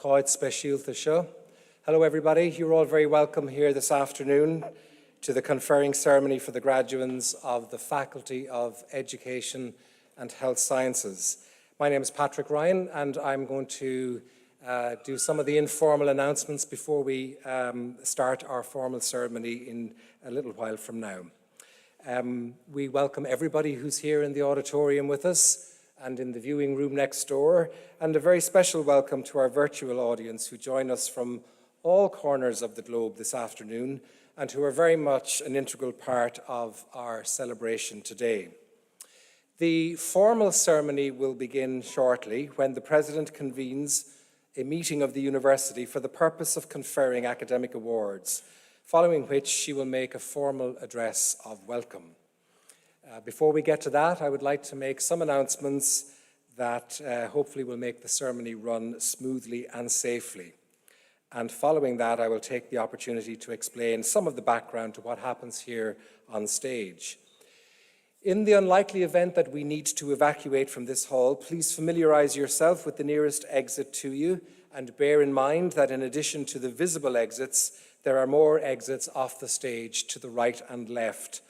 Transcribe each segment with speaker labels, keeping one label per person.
Speaker 1: Cáid speisialta seo. Hello everybody, you're all very welcome here this afternoon to the conferring ceremony for the graduates of the Faculty of Education and Health Sciences. My name is Patrick Ryan and I'm going to do some of the informal announcements before we start our formal ceremony in a little while from now. We welcome everybody who's here in the auditorium with us and in the viewing room next door, and a very special welcome to our virtual audience who join us from all corners of the globe this afternoon and who are very much an integral part of our celebration today. The formal ceremony will begin shortly when the President convenes a meeting of the University for the purpose of conferring academic awards, following which she will make a formal address of welcome. Before we get to that, I would like to make some announcements that hopefully will make the ceremony run smoothly and safely. And following that, I will take the opportunity to explain some of the background to what happens here on stage. In the unlikely event that we need to evacuate from this hall, please familiarize yourself with the nearest exit to you and bear in mind that in addition to the visible exits, there are more exits off the stage to the right and left.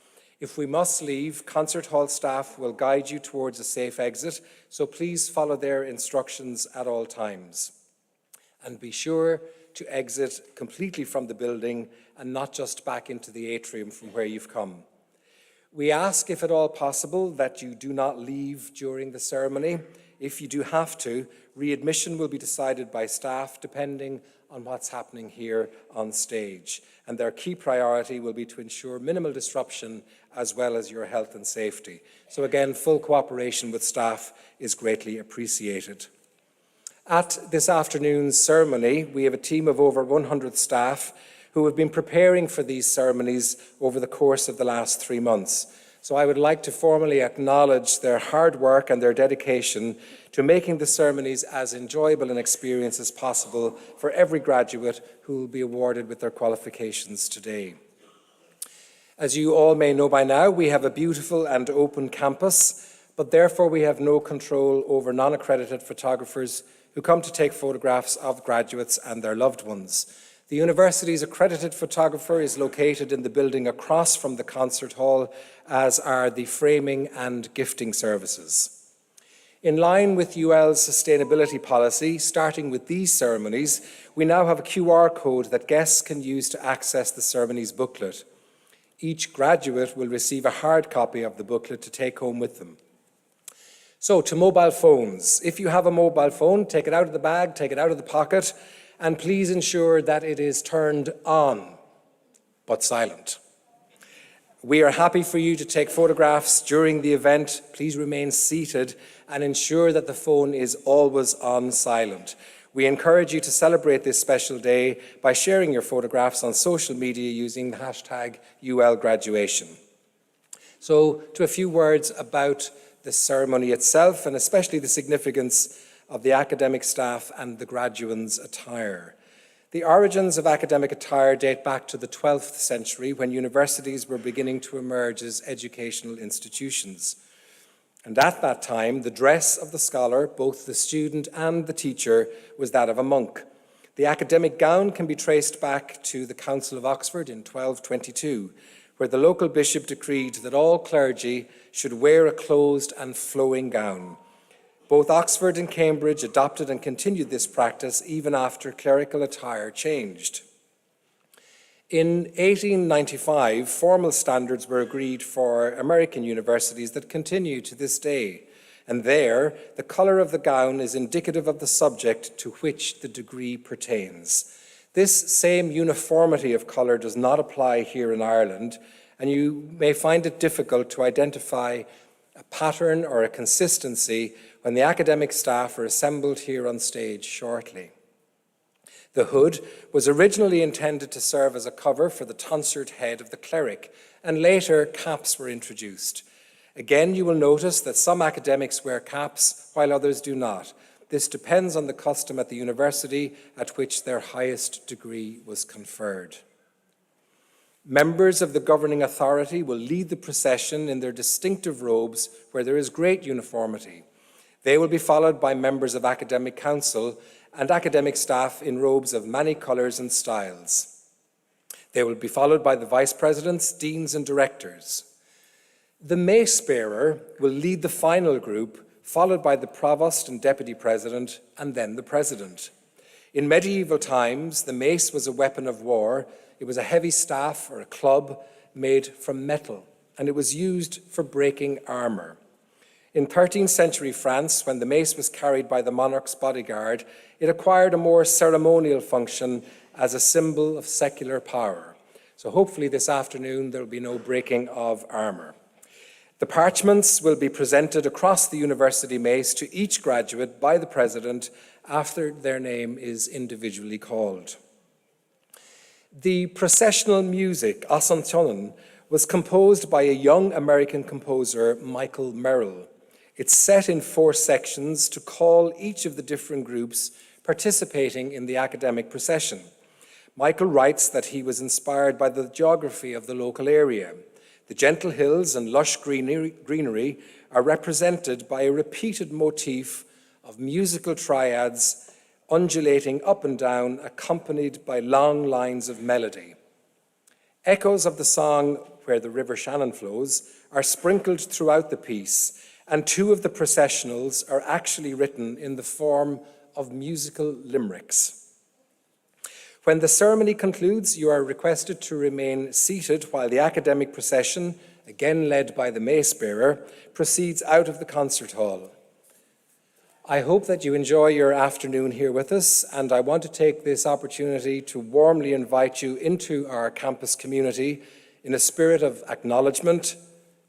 Speaker 1: If we must leave, concert hall staff will guide you towards a safe exit, so please follow their instructions at all times. And be sure to exit completely from the building and not just back into the atrium from where you've come. We ask, if at all possible, that you do not leave during the ceremony. If you do have to, readmission will be decided by staff depending on what's happening here on stage. And their key priority will be to ensure minimal disruption as well as your health and safety. So again, full cooperation with staff is greatly appreciated. At this afternoon's ceremony, we have a team of over 100 staff who have been preparing for these ceremonies over the course of the last 3 months. So I would like to formally acknowledge their hard work and their dedication to making the ceremonies as enjoyable an experience as possible for every graduate who will be awarded with their qualifications today. As you all may know by now, we have a beautiful and open campus, but therefore we have no control over non-accredited photographers who come to take photographs of graduates and their loved ones. The university's accredited photographer is located in the building across from the concert hall, as are the framing and gifting services. In line with UL's sustainability policy, starting with these ceremonies, we now have a QR code that guests can use to access the ceremony's booklet. Each graduate will receive a hard copy of the booklet to take home with them. So, to mobile phones. If you have a mobile phone, take it out of the bag, take it out of the pocket, and please ensure that it is turned on, but silent. We are happy for you to take photographs during the event. Please remain seated and ensure that the phone is always on silent. We encourage you to celebrate this special day by sharing your photographs on social media using the hashtag #ULGraduation. So, to a few words about the ceremony itself, and especially the significance of the academic staff and the graduates' attire. The origins of academic attire date back to the 12th century, when universities were beginning to emerge as educational institutions. And at that time, the dress of the scholar, both the student and the teacher, was that of a monk. The academic gown can be traced back to the Council of Oxford in 1222, where the local bishop decreed that all clergy should wear a closed and flowing gown. Both Oxford and Cambridge adopted and continued this practice even after clerical attire changed. In 1895, formal standards were agreed for American universities that continue to this day, and there, the colour of the gown is indicative of the subject to which the degree pertains. This same uniformity of colour does not apply here in Ireland, and you may find it difficult to identify a pattern or a consistency when the academic staff are assembled here on stage shortly. The hood was originally intended to serve as a cover for the tonsured head of the cleric, and later caps were introduced. Again, you will notice that some academics wear caps while others do not. This depends on the custom at the university at which their highest degree was conferred. Members of the governing authority will lead the procession in their distinctive robes where there is great uniformity. They will be followed by members of academic council and academic staff in robes of many colours and styles. They will be followed by the vice presidents, deans and directors. The mace bearer will lead the final group, followed by the provost and deputy president, and then the president. In medieval times, the mace was a weapon of war. It was a heavy staff or a club made from metal, and it was used for breaking armour. In 13th century France, when the mace was carried by the monarch's bodyguard, it acquired a more ceremonial function as a symbol of secular power. So hopefully this afternoon there will be no breaking of armour. The parchments will be presented across the university mace to each graduate by the president after their name is individually called. The processional music, Ascensionen, was composed by a young American composer, Michael Merrill. It's set in 4 sections to call each of the different groups participating in the academic procession. Michael writes that he was inspired by the geography of the local area. The gentle hills and lush greenery are represented by a repeated motif of musical triads undulating up and down, accompanied by long lines of melody. Echoes of the song Where the River Shannon Flows are sprinkled throughout the piece, and 2 of the processionals are actually written in the form of musical limericks. When the ceremony concludes, you are requested to remain seated while the academic procession, again led by the mace bearer, proceeds out of the concert hall. I hope that you enjoy your afternoon here with us, and I want to take this opportunity to warmly invite you into our campus community in a spirit of acknowledgement,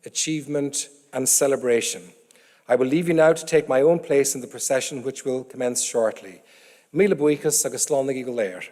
Speaker 1: achievement, and celebration. I will leave you now to take my own place in the procession, which will commence shortly. Míle buíochas agus slán go léir.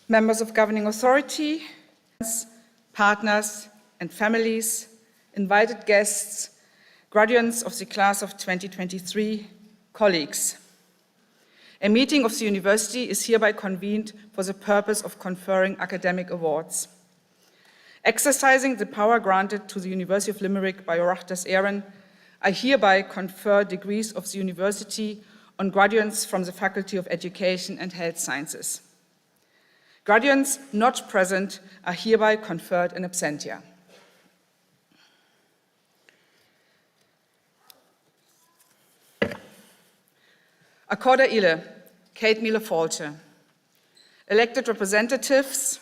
Speaker 2: members of governing authority, partners and families, invited guests, graduates of the class of 2023, colleagues. A meeting of the university is hereby convened for the purpose of conferring academic awards. Exercising the power granted to the University of Limerick by Oireachtas Éireann, I hereby confer degrees of the university on graduates from the Faculty of Education and Health Sciences. Graduates not present are hereby conferred in absentia. Accorda Ile, Kate Mille-Falche. Elected representatives,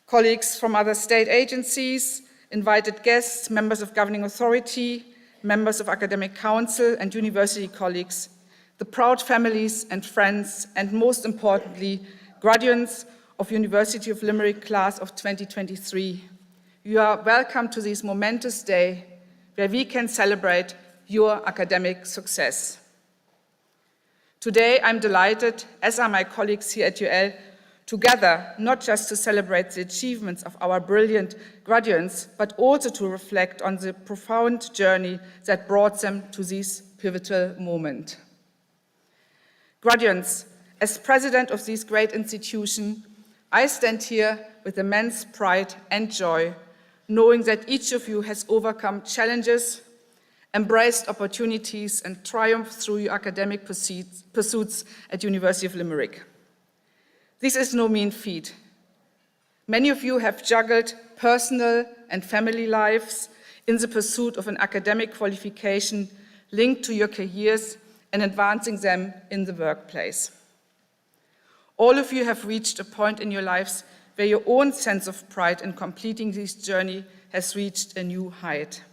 Speaker 2: colleagues from other state agencies, invited guests, members of governing authority, members of academic council and university colleagues, the proud families and friends, and most importantly, graduates of University of Limerick class of 2023. You are welcome to this momentous day where we can celebrate your academic success. Today, I'm delighted, as are my colleagues here at UL, together, not just to celebrate the achievements of our brilliant graduates, but also to reflect on the profound journey that brought them to this pivotal moment. Graduates, as president of this great institution, I stand here with immense pride and joy, knowing that each of you has overcome challenges, embraced opportunities, and triumphed through your academic pursuits at University of Limerick. This is no mean feat. Many of you have juggled personal and family lives in the pursuit of an academic qualification linked to your careers and advancing them in the workplace. All of you have reached a point in your lives where your own sense of pride in completing this journey has reached a new height.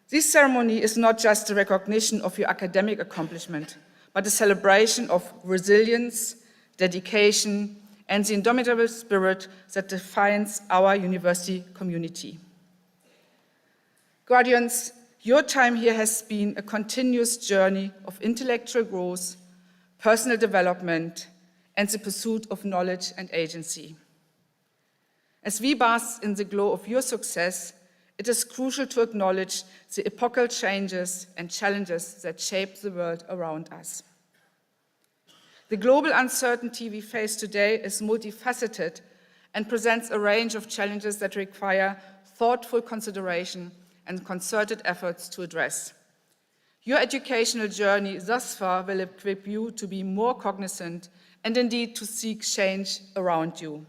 Speaker 2: This ceremony is not just a recognition of your academic accomplishment, but a celebration of resilience, dedication, and the indomitable spirit that defines our university community. Graduates, your time here has been a continuous journey of intellectual growth, personal development, and the pursuit of knowledge and agency. As we bask in the glow of your success, it is crucial to acknowledge the epochal changes and challenges that shape the world around us. The global uncertainty we face today is multifaceted and presents a range of challenges that require thoughtful consideration and concerted efforts to address. Your educational journey thus far will equip you to be more cognizant and indeed to seek change around you.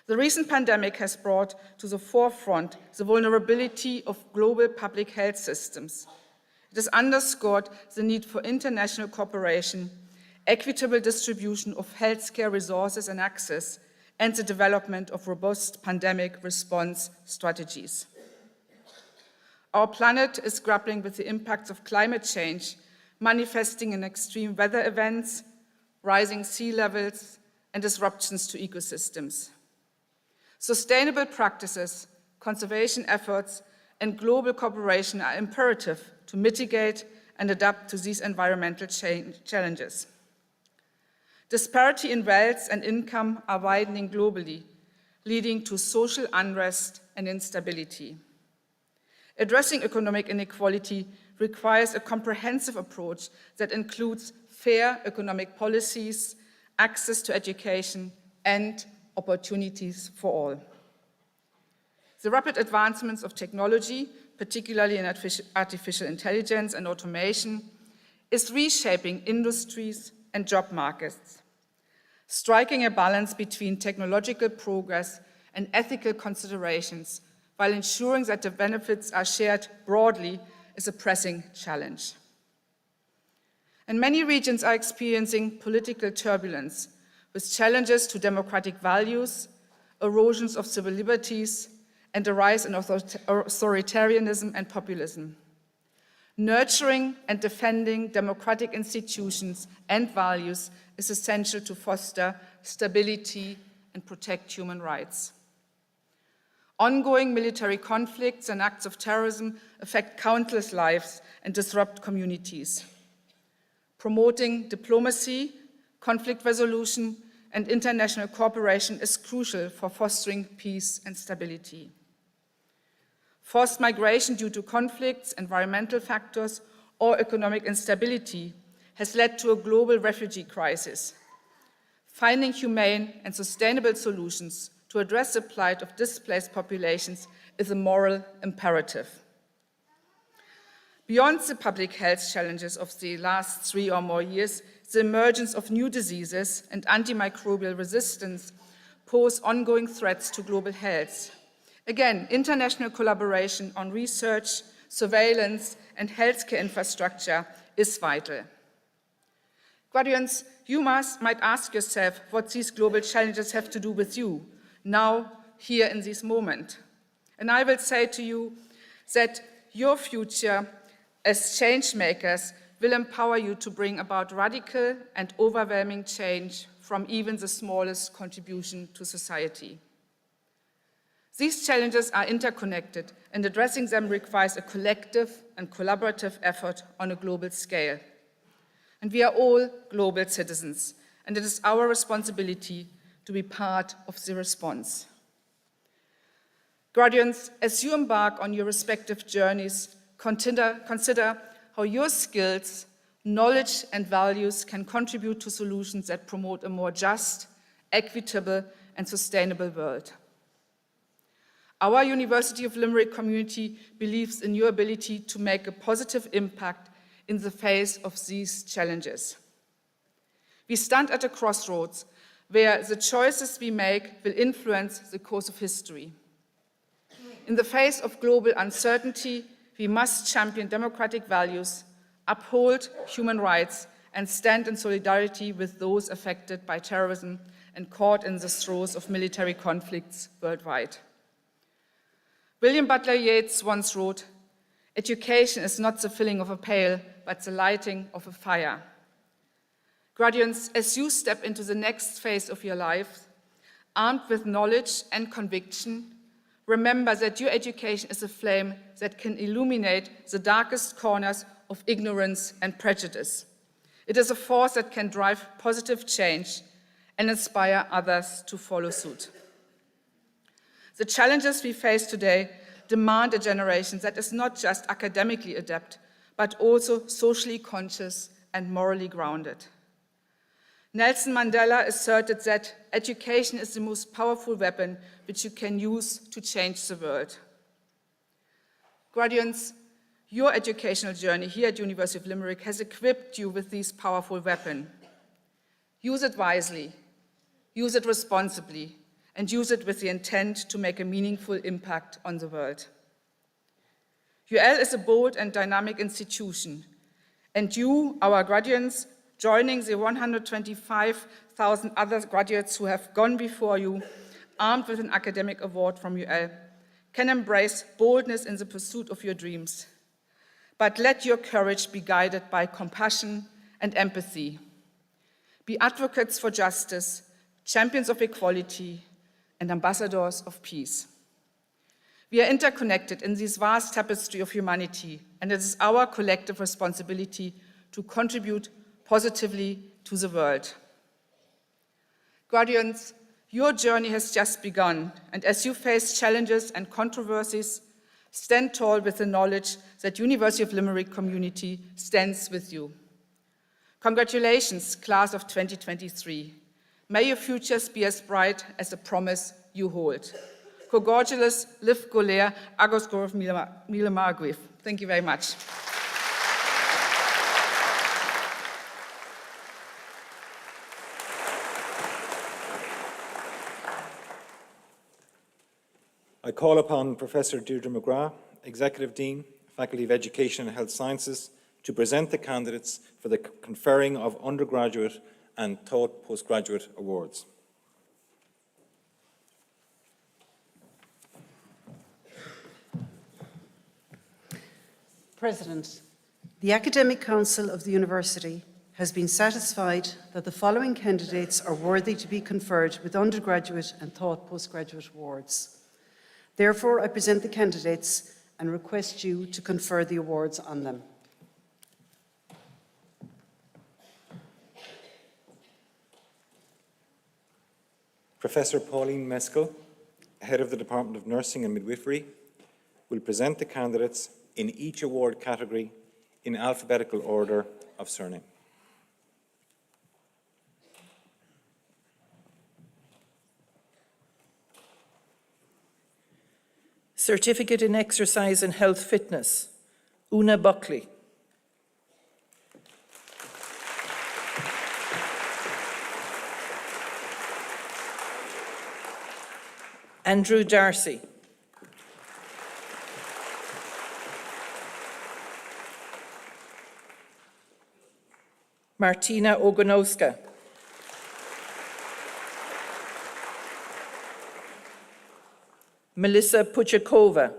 Speaker 2: The recent pandemic has brought to the forefront the vulnerability of global public health systems. It has underscored the need for international cooperation, equitable distribution of healthcare resources and access, and the development of robust pandemic response strategies. Our planet is grappling with the impacts of climate change, manifesting in extreme weather events, rising sea levels, and disruptions to ecosystems. Sustainable practices, conservation efforts, and global cooperation are imperative to mitigate and adapt to these environmental challenges. Disparity in wealth and income are widening globally, leading to social unrest and instability. Addressing economic inequality requires a comprehensive approach that includes fair economic policies, access to education, and opportunities for all. The rapid advancements of technology, particularly in artificial intelligence and automation, is reshaping industries and job markets. Striking a balance between technological progress and ethical considerations while ensuring that the benefits are shared broadly is a pressing challenge. And many regions are experiencing political turbulence, with challenges to democratic values, erosions of civil liberties, and a rise in authoritarianism and populism. Nurturing and defending democratic institutions and values is essential to foster stability and protect human rights. Ongoing military conflicts and acts of terrorism affect countless lives and disrupt communities. Promoting diplomacy, conflict resolution, and international cooperation is crucial for fostering peace and stability. Forced migration due to conflicts, environmental factors, or economic instability has led to a global refugee crisis. Finding humane and sustainable solutions to address the plight of displaced populations is a moral imperative. Beyond the public health challenges of the last 3 or more years, the emergence of new diseases and antimicrobial resistance pose ongoing threats to global health. Again, international collaboration on research, surveillance, and healthcare infrastructure is vital. Graduates, you might ask yourself what these global challenges have to do with you, now, here in this moment. And I will say to you that your future as change makers will empower you to bring about radical and overwhelming change from even the smallest contribution to society. These challenges are interconnected, and addressing them requires a collective and collaborative effort on a global scale. And we are all global citizens, and it is our responsibility to be part of the response. Graduates, as you embark on your respective journeys, consider how your skills, knowledge, and values can contribute to solutions that promote a more just, equitable, and sustainable world. Our University of Limerick community believes in your ability to make a positive impact in the face of these challenges. We stand at a crossroads where the choices we make will influence the course of history. In the face of global uncertainty, we must champion democratic values, uphold human rights, and stand in solidarity with those affected by terrorism and caught in the throes of military conflicts worldwide. William Butler Yeats once wrote, "Education is not the filling of a pail, but the lighting of a fire." Graduates, as you step into the next phase of your life, armed with knowledge and conviction, remember that your education is a flame that can illuminate the darkest corners of ignorance and prejudice. It is a force that can drive positive change and inspire others to follow suit. The challenges we face today demand a generation that is not just academically adept, but also socially conscious and morally grounded. Nelson Mandela asserted that education is the most powerful weapon which you can use to change the world. Graduates, your educational journey here at University of Limerick has equipped you with this powerful weapon. Use it wisely, use it responsibly, and use it with the intent to make a meaningful impact on the world. UL is a bold and dynamic institution, and you, our graduates, joining the 125,000 other graduates who have gone before you, armed with an academic award from UL, can embrace boldness in the pursuit of your dreams. But let your courage be guided by compassion and empathy. Be advocates for justice, champions of equality, and ambassadors of peace. We are interconnected in this vast tapestry of humanity, and it is our collective responsibility to contribute positively to the world. Graduates, your journey has just begun, and as you face challenges and controversies, stand tall with the knowledge that University of Limerick community stands with you. Congratulations, class of 2023. May your futures be as bright as the promise you hold. Congratulations, Liv Goler, Agus Gorf Mila Marguif. Thank you very much.
Speaker 3: I call upon Professor Deirdre McGrath, Executive Dean, Faculty of Education and Health Sciences, to present the candidates for the conferring of undergraduate and taught postgraduate awards.
Speaker 4: President, the Academic Council of the University has been satisfied that the following candidates are worthy to be conferred with undergraduate and taught postgraduate awards. Therefore, I present the candidates and request you to confer the awards on them.
Speaker 3: Professor Pauline Meskel, Head of the Department of Nursing and Midwifery, will present the candidates in each award category in alphabetical order of surname.
Speaker 5: Certificate in Exercise and Health Fitness, Una Buckley. Andrew Darcy. Martina Ogonowska. Melissa Puchakova.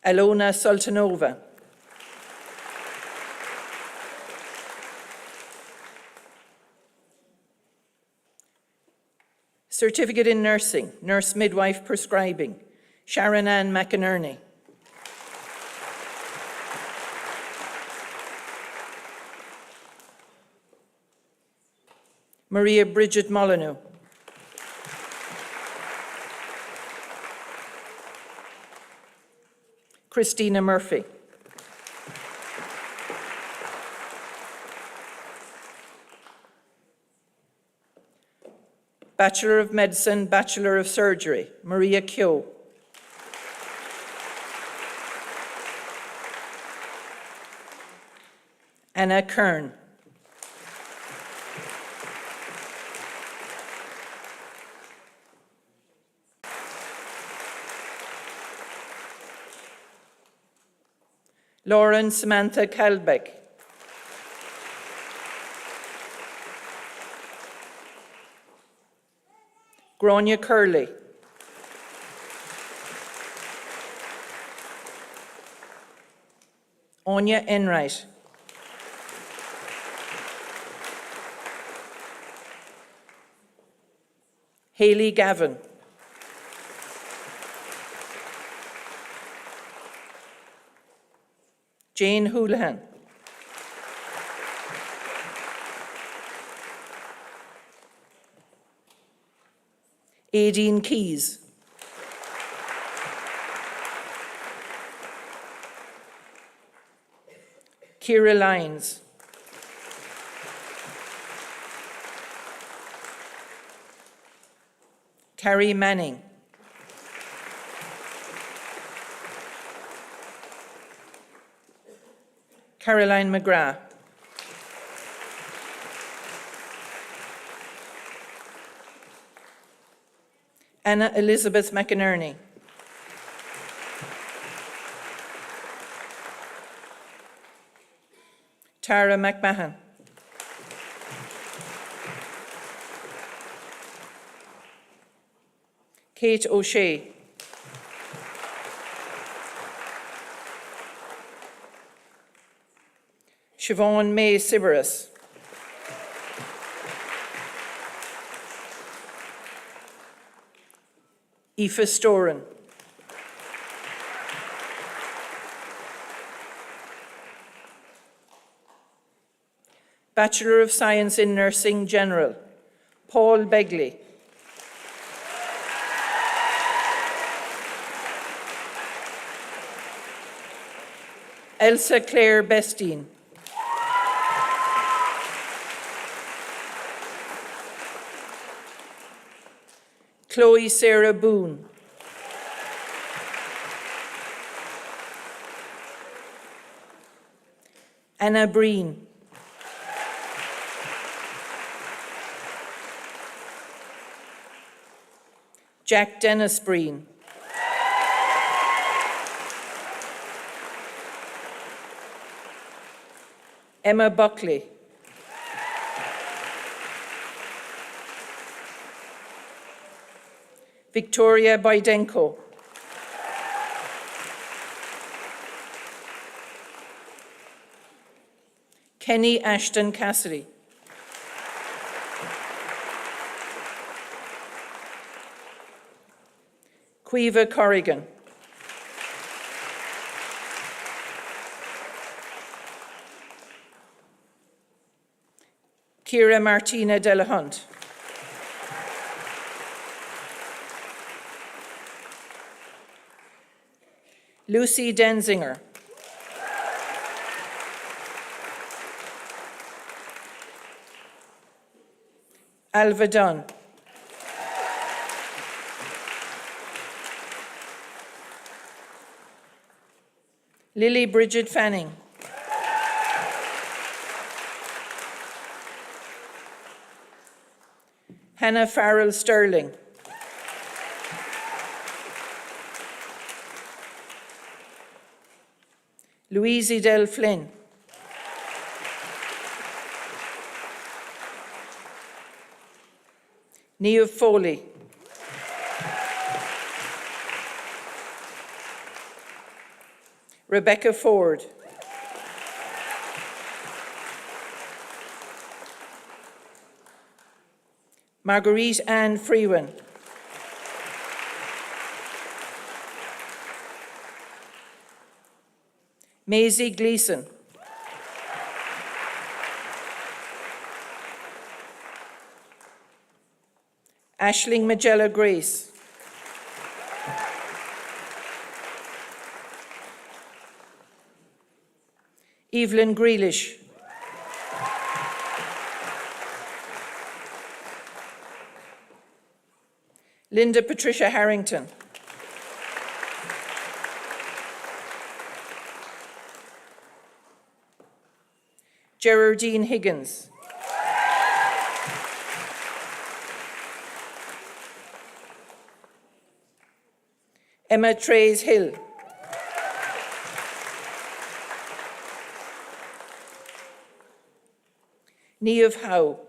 Speaker 5: Alona Sultanova. Certificate in Nursing, Nurse Midwife Prescribing, Sharon Ann McInerney. Maria Bridget Molyneux. Christina Murphy. Bachelor of Medicine, Bachelor of Surgery, Maria Kyo. Anna Kern. Lauren Samantha Kalbeck. Grania Curley. Anya Enright. Hayley Gavin. Jane Houlihan. Aideen Keys. Ciara Lyons. Carrie Manning. Caroline McGrath. Anna Elizabeth McInerney. Tara McMahon. Kate O'Shea. Siobhan May Sibaris. Aoife Storan. Bachelor of Science in Nursing General, Paul Begley. Elsa Claire Bestine. Chloe Sarah Boone. Anna Breen. Jack Dennis Breen. Emma Buckley. Victoria Baidenko. Kenny Ashton Cassidy. Quiva Corrigan. Ciara Martina Delahunt. Lucy Denzinger. Alva Dunn. Lily Bridget Fanning. Hannah Farrell Sterling. Louise Edel Flynn. Niamh Foley. Rebecca Ford. Marguerite Ann Freewan. Maisie Gleeson. Aisling Magella Grace. Evelyn Grealish. Linda Patricia Harrington. Geraldine Higgins. Emma Trays Hill. Niamh Howe.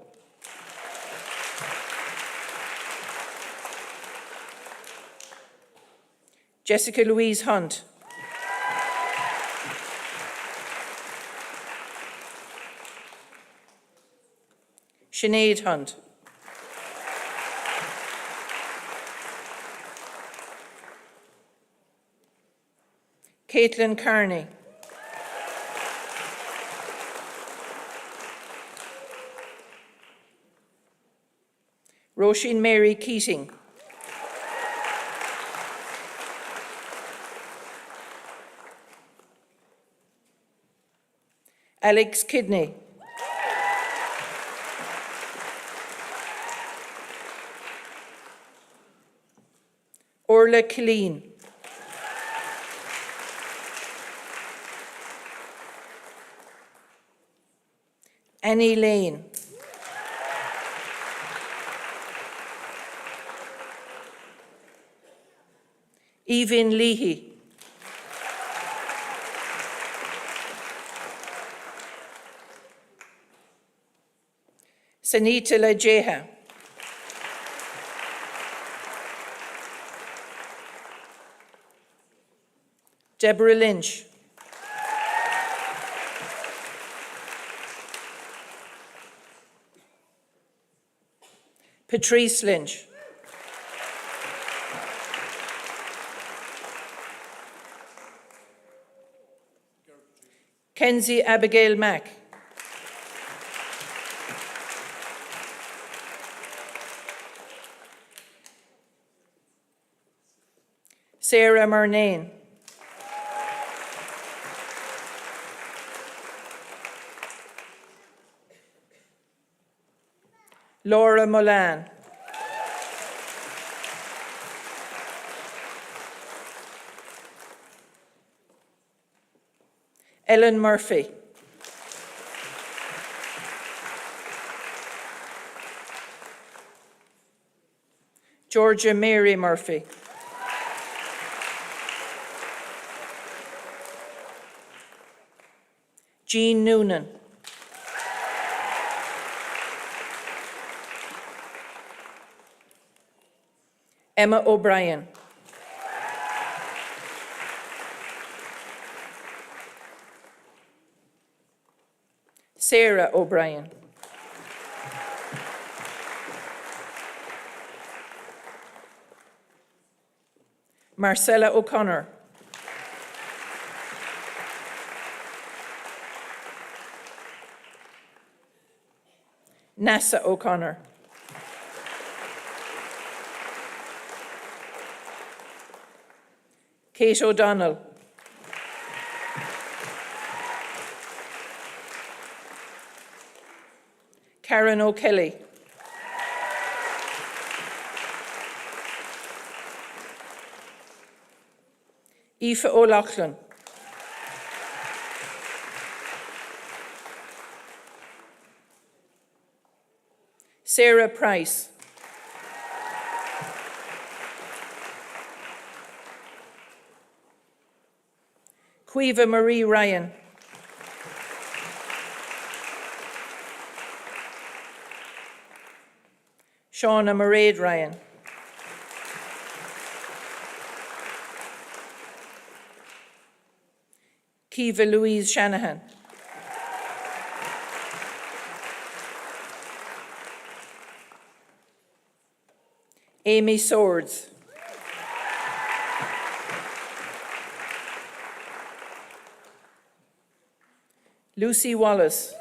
Speaker 5: Jessica Louise Hunt. Sinead Hunt. Caitlin Carney. Roisin Mary Keating. Alex Kidney. Orla Killeen. Annie Lane. Evin Leahy. Sanita Lajeha. Deborah Lynch. Patrice Lynch. Kenzie Abigail Mack. Sarah Murnane. Laura Molan. Ellen Murphy. Georgia Mary Murphy. Jean Noonan. Emma O'Brien. Sarah O'Brien. Marcella O'Connor. Nessa O'Connor. Kate O'Donnell. Karen O'Kelly. Aoife O'Loughlin. Sarah Price. Cueva Marie Ryan. Shauna Mairead Ryan. Kiva Louise Shanahan. Amy Swords. Lucy Wallace.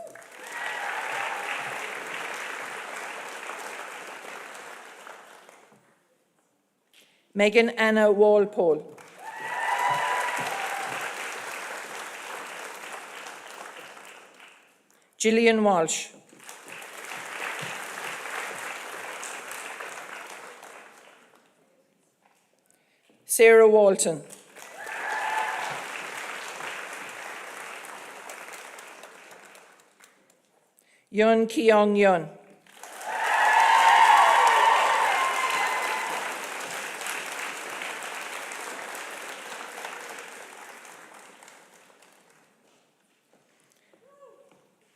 Speaker 5: Megan Anna Walpole. Gillian Walsh. Sarah Walton. Yun Keong Yun.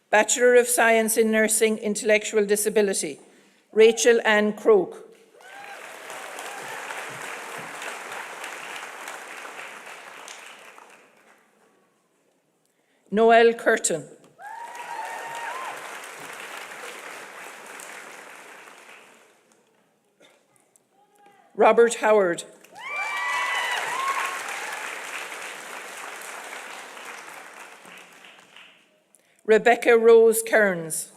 Speaker 5: Bachelor of Science in Nursing, Intellectual Disability, Rachel Ann Croak. Noel Curtin. Robert Howard. Rebecca Rose Kearns.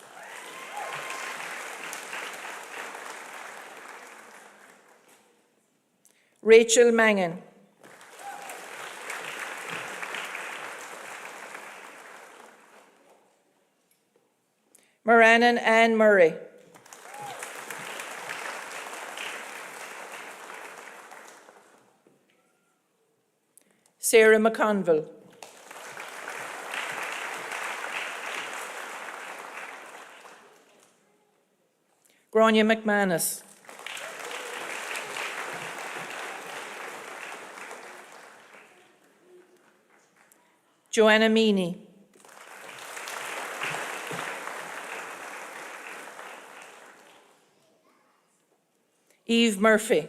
Speaker 5: Rachel Mangan. Morannon Ann Murray. Sarah McConville. Grania McManus. Joanna Meany. Eve Murphy.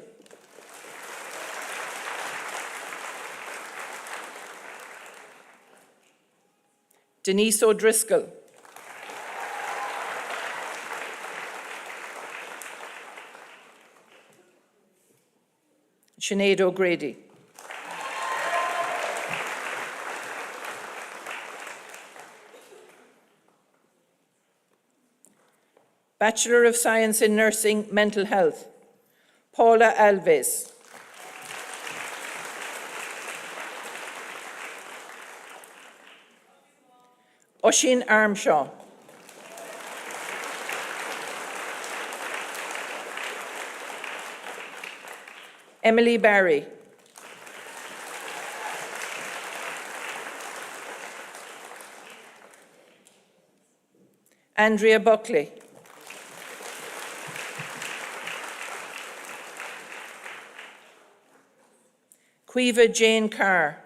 Speaker 5: Denise O'Driscoll. Sinead O'Grady. Bachelor of Science in Nursing, Mental Health, Paula Alves. Oisin Armshaw. Emily Barry. Andrea Buckley. Cueva Jane Carr.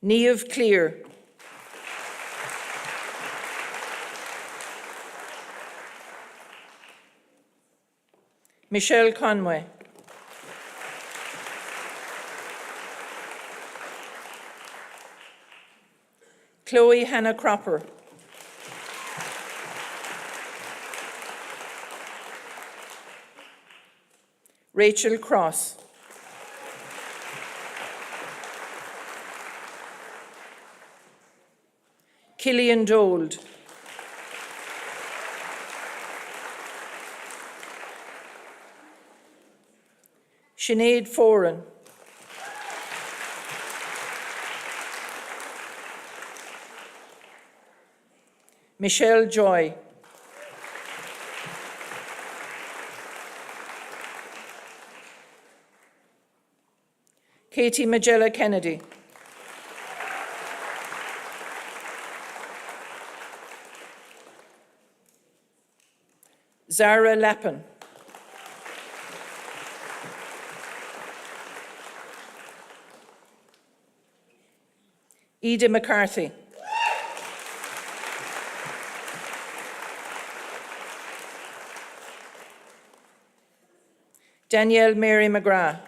Speaker 5: Niamh Clear. Michelle Conway. Chloe Hannah Cropper. Rachel Cross. Killian Dold, Sinead Foran, Michelle Joy, Katie Magella Kennedy, Zara Lappin, Ida McCarthy, Danielle Mary McGrath,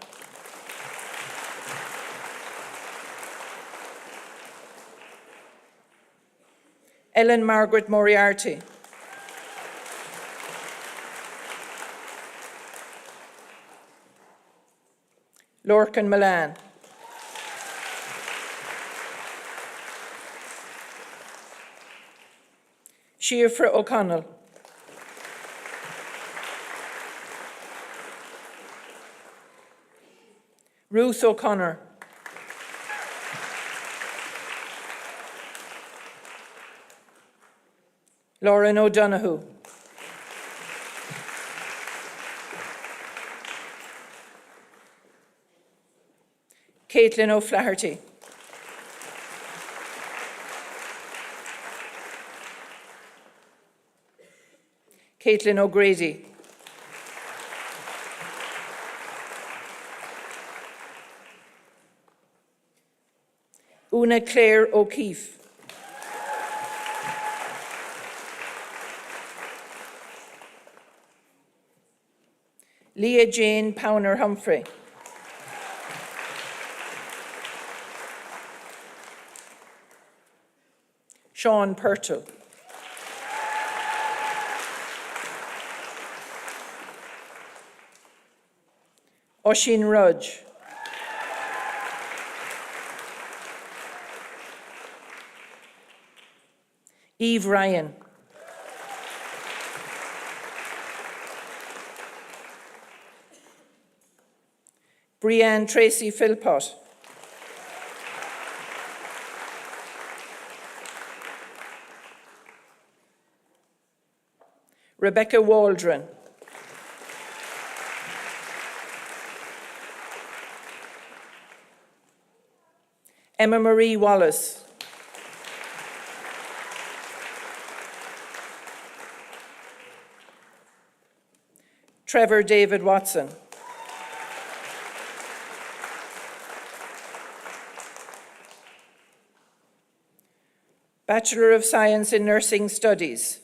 Speaker 5: Ellen Margaret Moriarty, Lorcan Milan, Siofra O'Connell, Ruth O'Connor, Lauren O'Donoghue, Caitlin O'Flaherty, Caitlin O'Grady, Una Claire O'Keefe, Leah Jane Powner Humphrey, Sean Purtle, Oisin Rudge, Eve Ryan, Brianne Tracy Philpott, Rebecca Waldron, Emma Marie Wallace, Trevor David Watson, Bachelor of Science in Nursing Studies,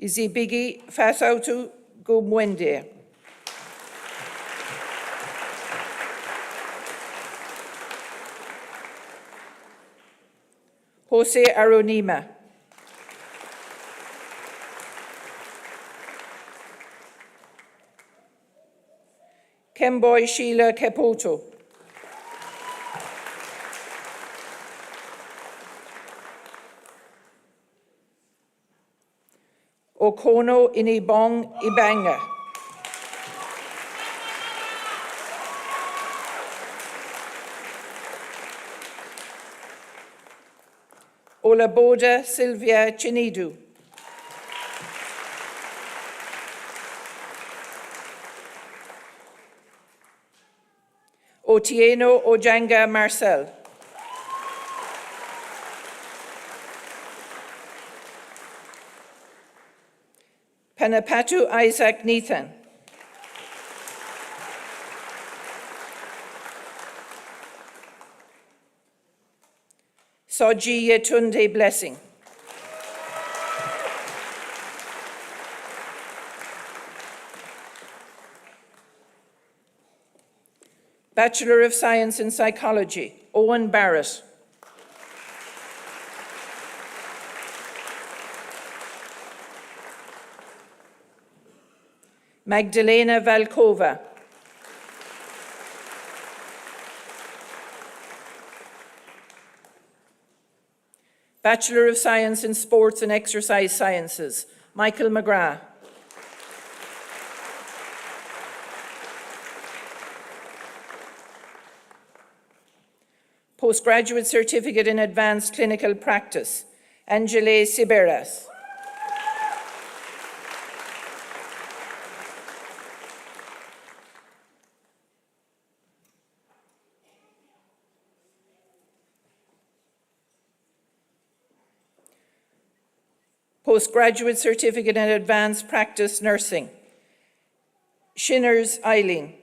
Speaker 5: Izibigi Fasautu Gumwende, Jose Aronima, Kemboy Sheila Kepoto, Okono Inibong Ibanga, Olaboda Sylvia Chinidu, Otieno Ojanga Marcel, Panapatu Isaac Nathan, Soji Yetunde Blessing, Bachelor of Science in Psychology, Owen Barrett, Magdalena Valkova, Bachelor of Science in Sports and Exercise Sciences, Michael McGrath. Postgraduate Certificate in Advanced Clinical Practice, Angele Siberas. Postgraduate Certificate in Advanced Practice Nursing, Shinners Eileen.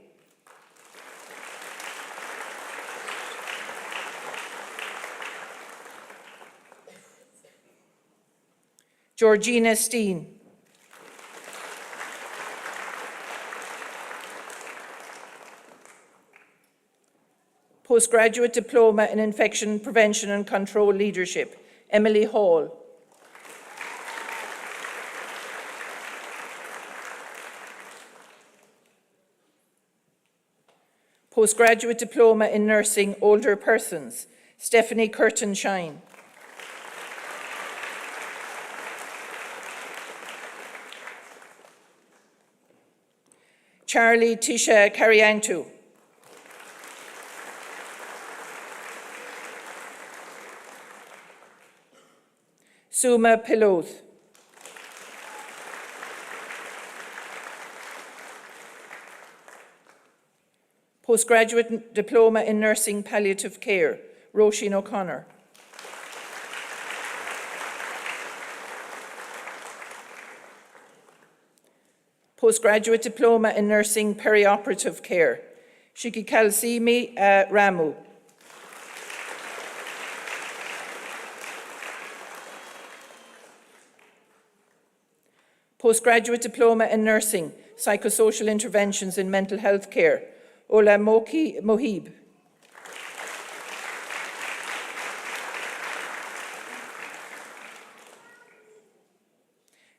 Speaker 5: Georgina Steen. Postgraduate Diploma in Infection Prevention and Control Leadership, Emily Hall. Postgraduate Diploma in Nursing Older Persons, Stephanie Curtin-Shine. Charlie Tisha Cariantu. Suma Piloth. Postgraduate Diploma in Nursing Palliative Care, Roisin O'Connor. Postgraduate Diploma in Nursing Perioperative Care, Shikikalsimi Ramu. Postgraduate Diploma in Nursing, Psychosocial Interventions in Mental Health Care, Ola Moki Mohib.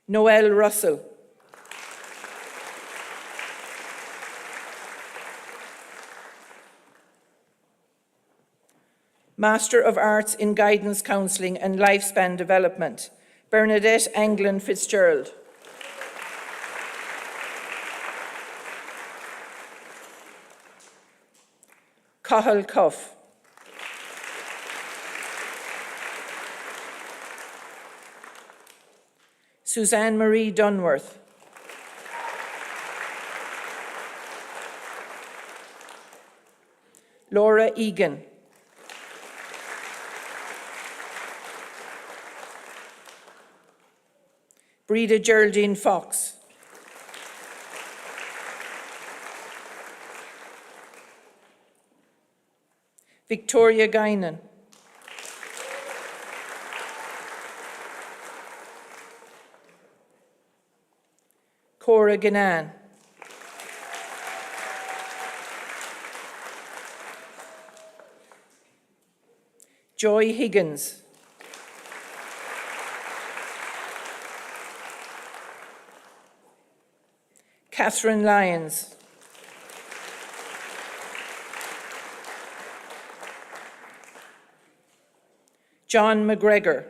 Speaker 5: Noel Russell. Master of Arts in Guidance Counselling and Lifespan Development, Bernadette Anglin Fitzgerald. Cathal Cuff. Suzanne Marie Dunworth. Laura Egan. Breda Geraldine Fox. Victoria Guinan. Cora Gannan. Joy Higgins. Catherine Lyons. John McGregor.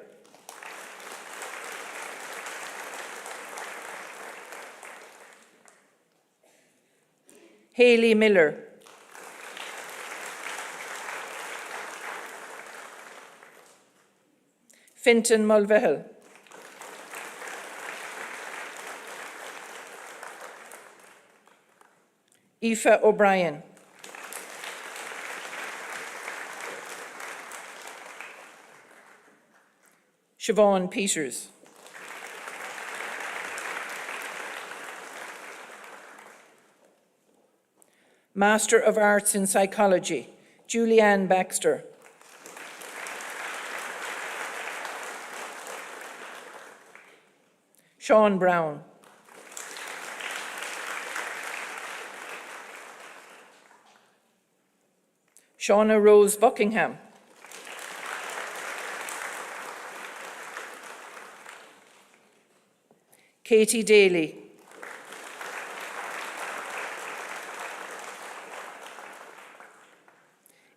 Speaker 5: Hayley Miller. Fintan Mulvihill. Aoife O'Brien. Siobhan Peters. Master of Arts in Psychology, Julianne Baxter. Sean Brown. Shauna Rose Buckingham. Katie Daly.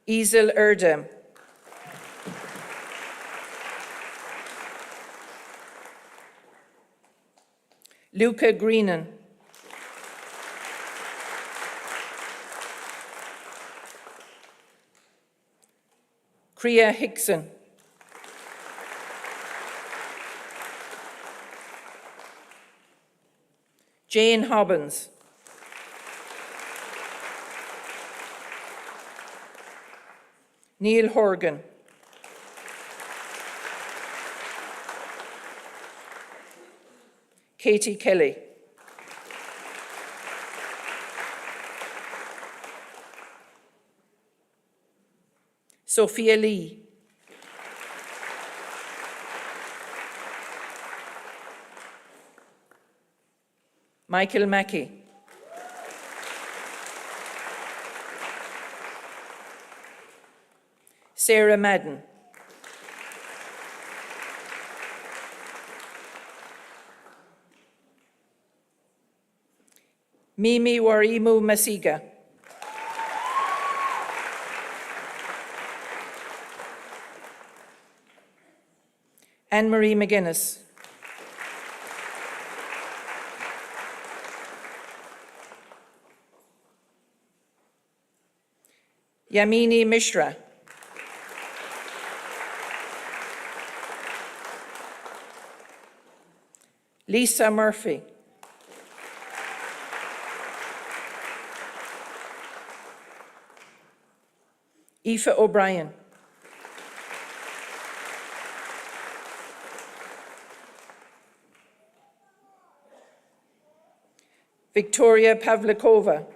Speaker 5: Ezel Erdem. Luca Greenan, Kriya Hickson, Jane Hobbins, Neil Horgan, Katie Kelly, Sophia Lee, Michael Mackey, Sarah Madden, Mimi Warimu Masiga, Anne-Marie McGuinness, Yamini Mishra, Lisa Murphy, Aoife O'Brien, Victoria Pavlikova,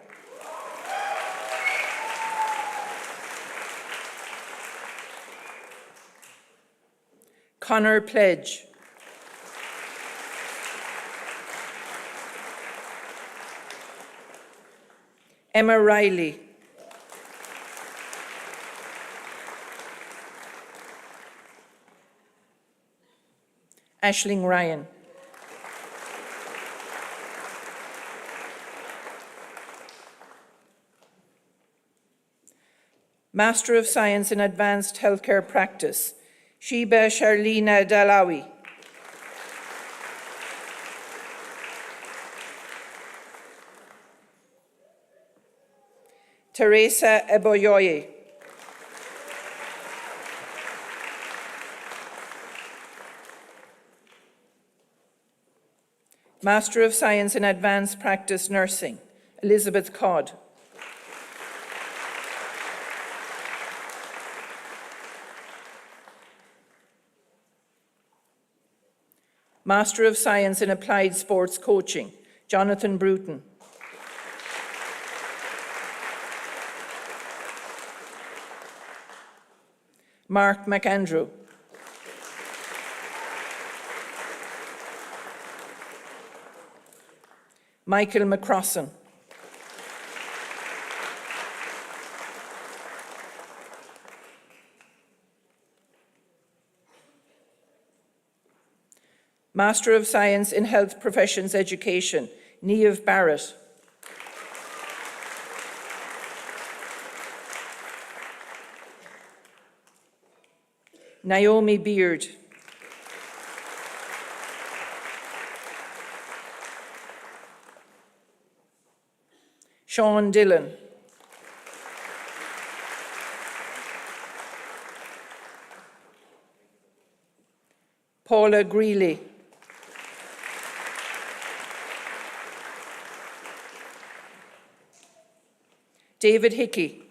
Speaker 5: Connor Pledge, Emma Riley, Aisling Ryan, Master of Science in Advanced Healthcare Practice, Sheba Sharlina Dalawi, Teresa Eboyoye, Master of Science in Advanced Practice Nursing, Elizabeth Codd, Master of Science in Applied Sports Coaching, Jonathan Bruton, Mark McAndrew, Michael McCrossan, Master of Science in Health Professions Education, Niamh Barrett, Naomi Beard, Sean Dillon, Paula Greeley, David Hickey,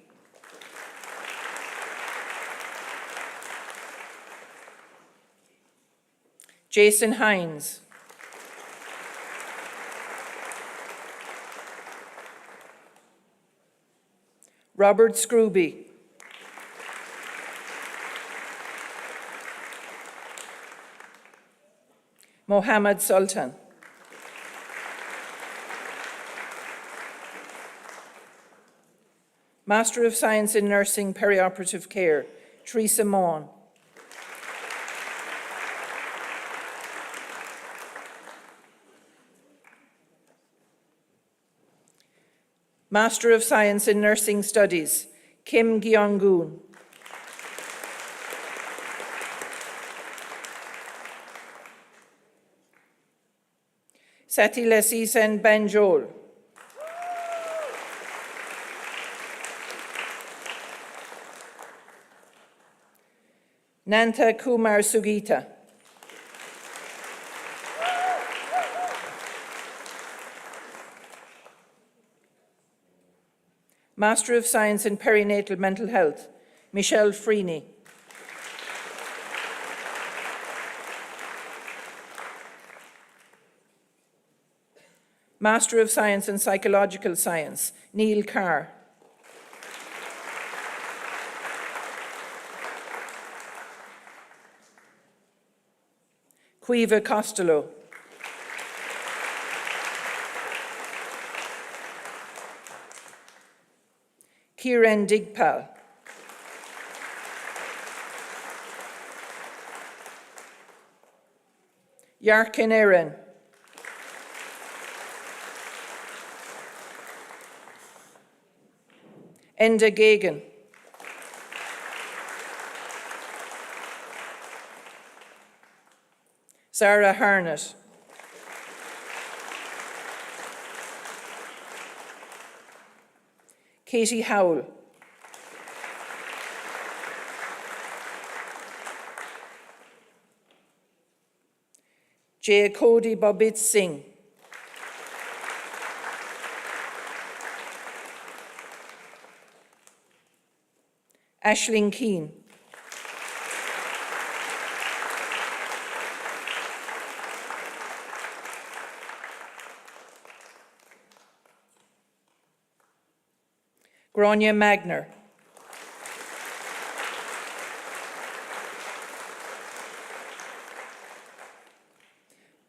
Speaker 5: Jason Hines, Robert Scrooby, Mohammed Sultan, Master of Science in Nursing Perioperative Care, Teresa Maughan, Master of Science in Nursing Studies, Kim Gyeong-goon, Satilesisen Banjol. Nanta Kumar Sugita. Master of Science in Perinatal Mental Health, Michelle Freeney. Master of Science in Psychological Science, Neil Carr. Quiva Costello. Kieran Digpal. Yarkin Erin. Enda Gagan. Sarah Harnett. Katie Howell. Jay Cody Bobit Singh. Aisling Keane. Grania Magner.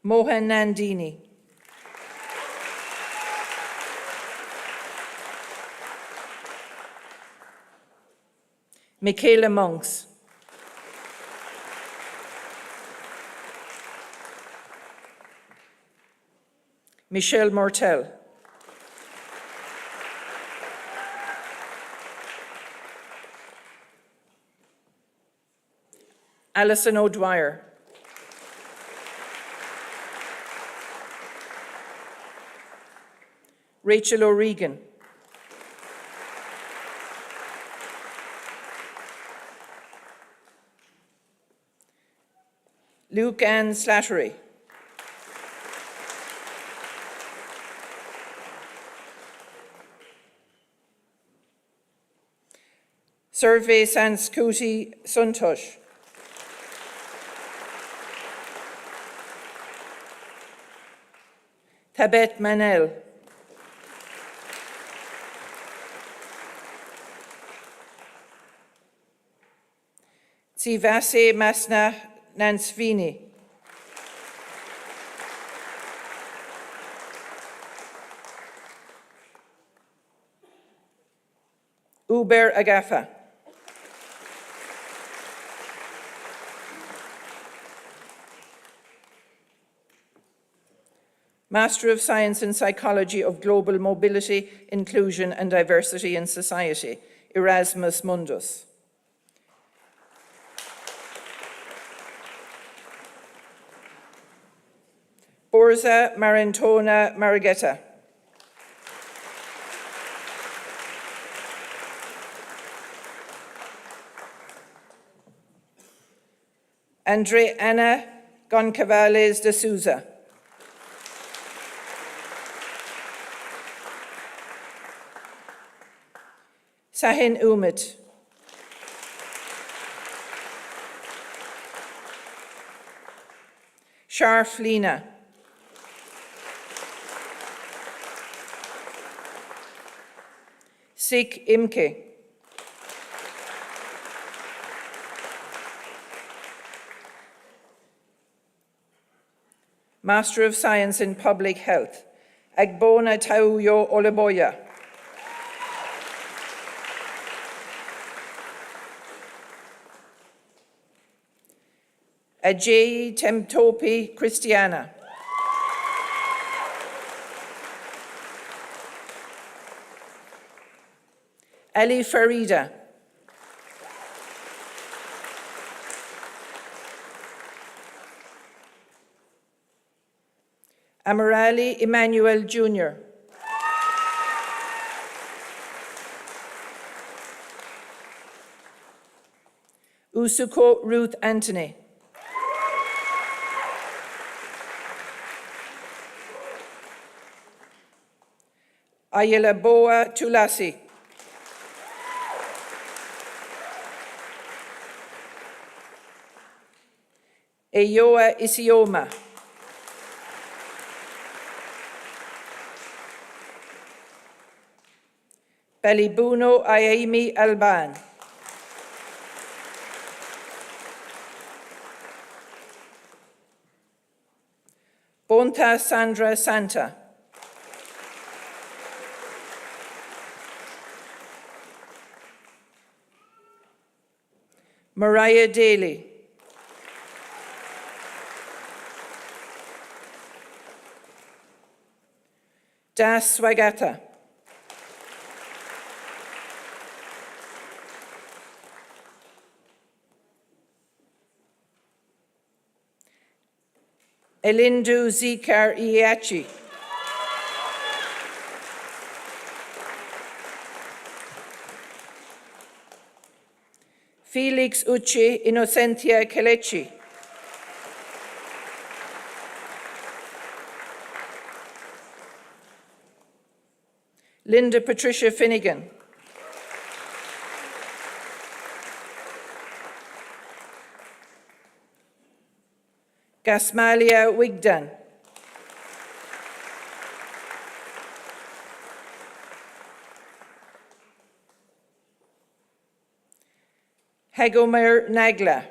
Speaker 5: Mohan Nandini. Michaela Monks. Michelle Mortel. Alison O'Dwyer. Rachel O'Regan. Luke Ann Slattery. Survey Sanskuti Suntosh. Tabet Manel. Tsivase Masna Nansvini. Uber Agafa. Master of Science in Psychology of Global Mobility, Inclusion and Diversity in Society, Erasmus Mundus. Borza Marintona Marigetta. Andre Ana Goncalves de Souza. Sahin Umit. Sharf Lina. Sik Imke. Master of Science in Public Health, Agbona Tauyo Oleboya. Ajayi Temtopi Christiana. Ali Farida. Amirali Emmanuel Jr. Usuko Ruth Anthony. Ayalaboa Tulasi. Eyoa Isioma. Balibuno Ayemi Alban. Bonta Sandra Santa. Mariah Daly. Das Swagata. Elindu Zikar Iachi. Felix Uchi Innocentia Kelechi. Linda Patricia Finnegan. Gasmalia Wigdan. Hagomer Nagla.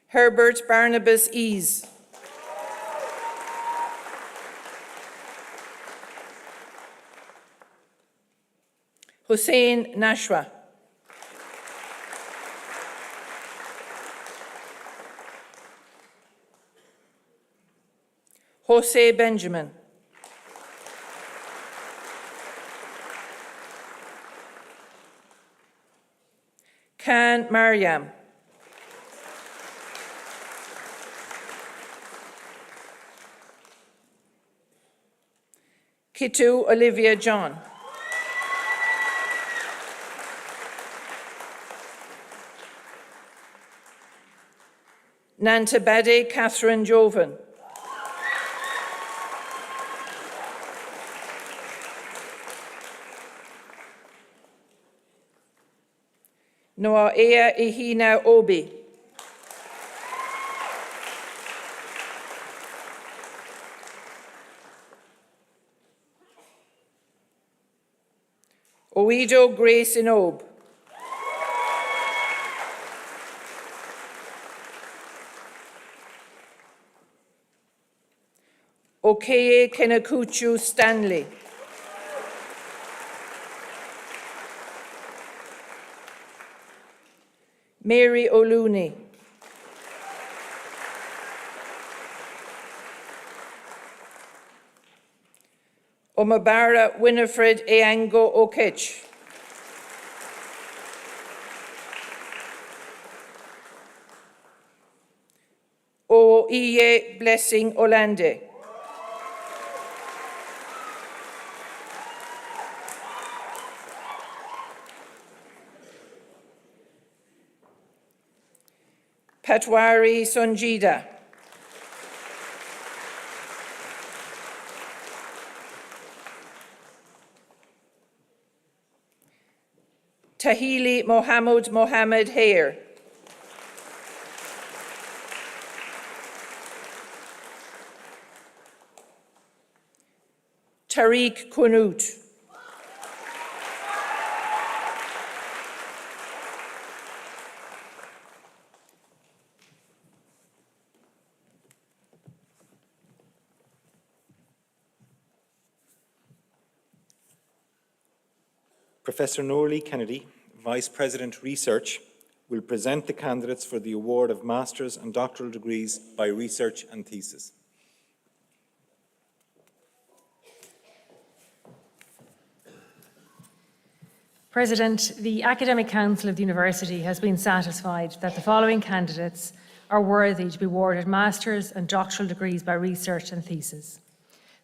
Speaker 5: Herbert Barnabas Ease. Hussein Nashwa. Jose Benjamin. Khan Mariam. Kitu Olivia John. Nantabade Catherine Jovan. Noa Ea Ihina Obi. Oedo Grace Inob. Okeye Kenakuchu Stanley. Mary Oluni. Omabara Winifred Eango Okech. O Iye Blessing Olande. Patwari Sonjida. Tahili Mohammed Hayer. Tariq Kunut.
Speaker 3: Professor Norley Kennedy, Vice President Research, will present the candidates for the award of master's and doctoral degrees by research and thesis.
Speaker 6: President, the Academic Council of the University has been satisfied that the following candidates are worthy to be awarded master's and doctoral degrees by research and thesis.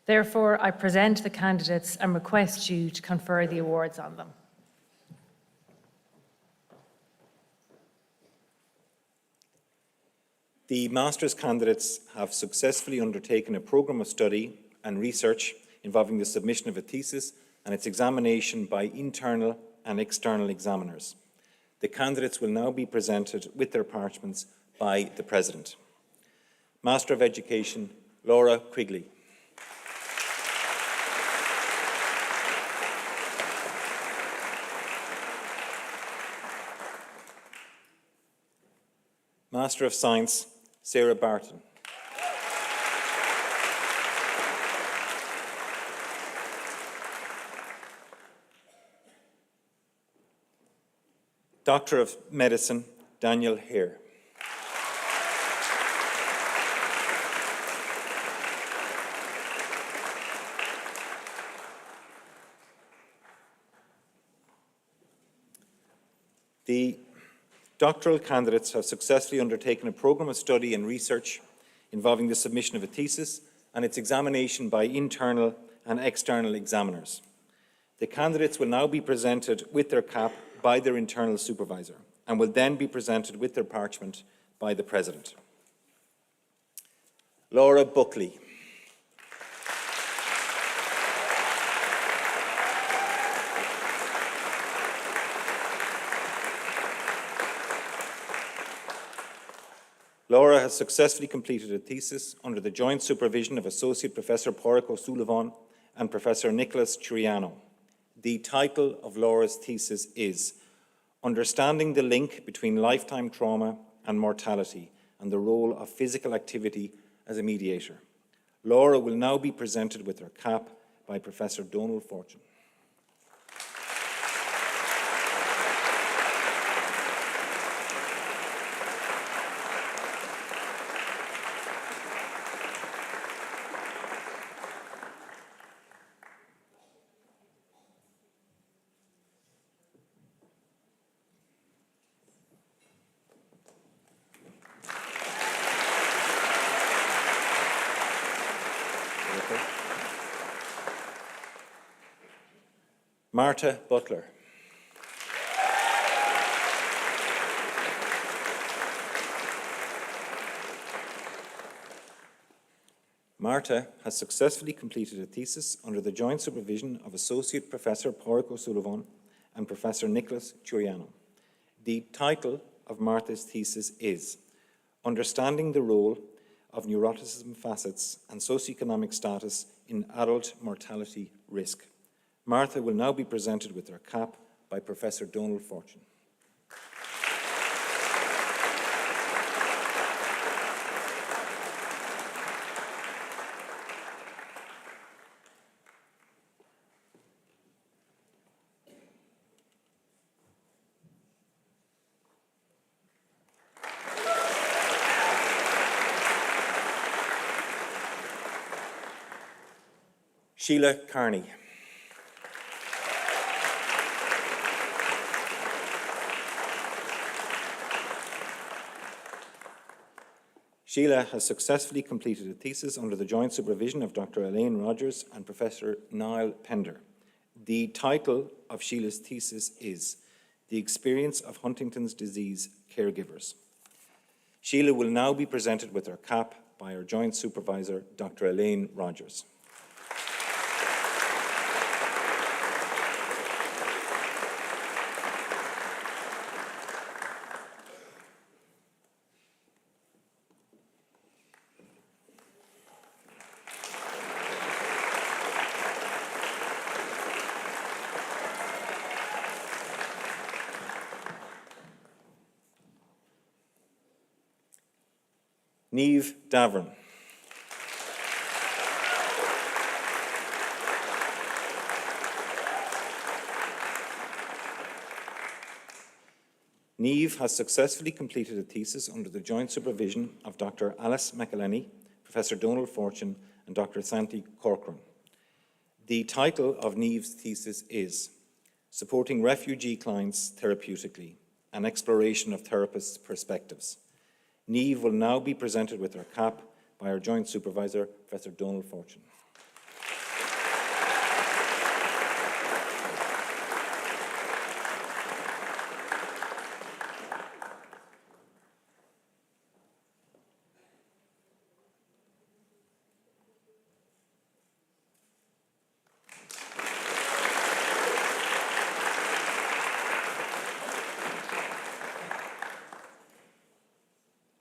Speaker 6: Therefore, I present the candidates and request you to confer the awards on them.
Speaker 3: The master's candidates have successfully undertaken a programme of study and research involving the submission of a thesis and its examination by internal and external examiners. The candidates will now be presented with their parchments by the President. Master of Education, Laura Quigley. Master of Science, Sarah Barton. Doctor of Medicine, Daniel Hare. The doctoral candidates have successfully undertaken a programme of study and research involving the submission of a thesis and its examination by internal and external examiners. The candidates will now be presented with their cap by their internal supervisor and will then be presented with their parchment by the President. Laura Buckley. Laura has successfully completed a thesis under the joint supervision of Associate Professor Pádraig O'Sullivan and Professor Nicholas Chiriano. The title of Laura's thesis is Understanding the Link Between Lifetime Trauma and Mortality and the Role of Physical Activity as a Mediator. Laura will now be presented with her cap by Professor Donal Fortune. Marta Butler. Marta has successfully completed a thesis under the joint supervision of Associate Professor Pádraig O'Sullivan and Professor Nicholas Chiriano. The title of Marta's thesis is Understanding the Role of Neuroticism Facets and Socioeconomic Status in Adult Mortality Risk. Martha will now be presented with her cap by Professor Donal Fortune. Sheila Carney. Sheila has successfully completed a thesis under the joint supervision of Dr. Elaine Rogers and Professor Niall Pender. The title of Sheila's thesis is The Experience of Huntington's Disease Caregivers. Sheila will now be presented with her cap by her joint supervisor, Dr. Elaine Rogers. Niamh Davern. Niamh has successfully completed a thesis under the joint supervision of Dr. Alice McElhenney, Professor Donal Fortune, and Dr. Santi Corcoran. The title of Niamh's thesis is Supporting Refugee Clients Therapeutically, an Exploration of Therapists' Perspectives. Niamh will now be presented with her cap by our Joint Supervisor, Professor Donal Fortune.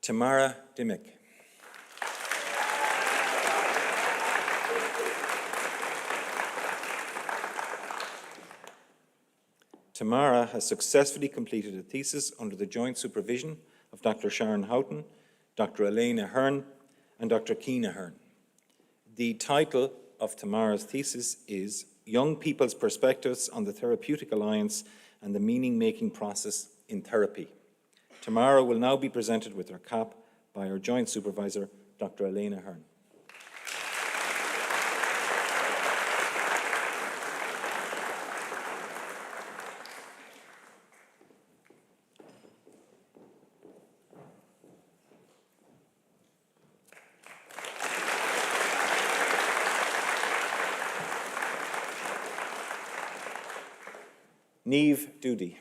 Speaker 3: Tamara Dimmick. Tamara has successfully completed a thesis under the joint supervision of Dr. Sharon Houghton, Dr. Elaine Ahern, and Dr. Keane Ahern. The title of Tamara's thesis is Young People's Perspectives on the Therapeutic Alliance and the Meaning-Making Process in Therapy. Tamara will now be presented with her cap by our Joint Supervisor, Dr. Elaine Ahern. Niamh Doody.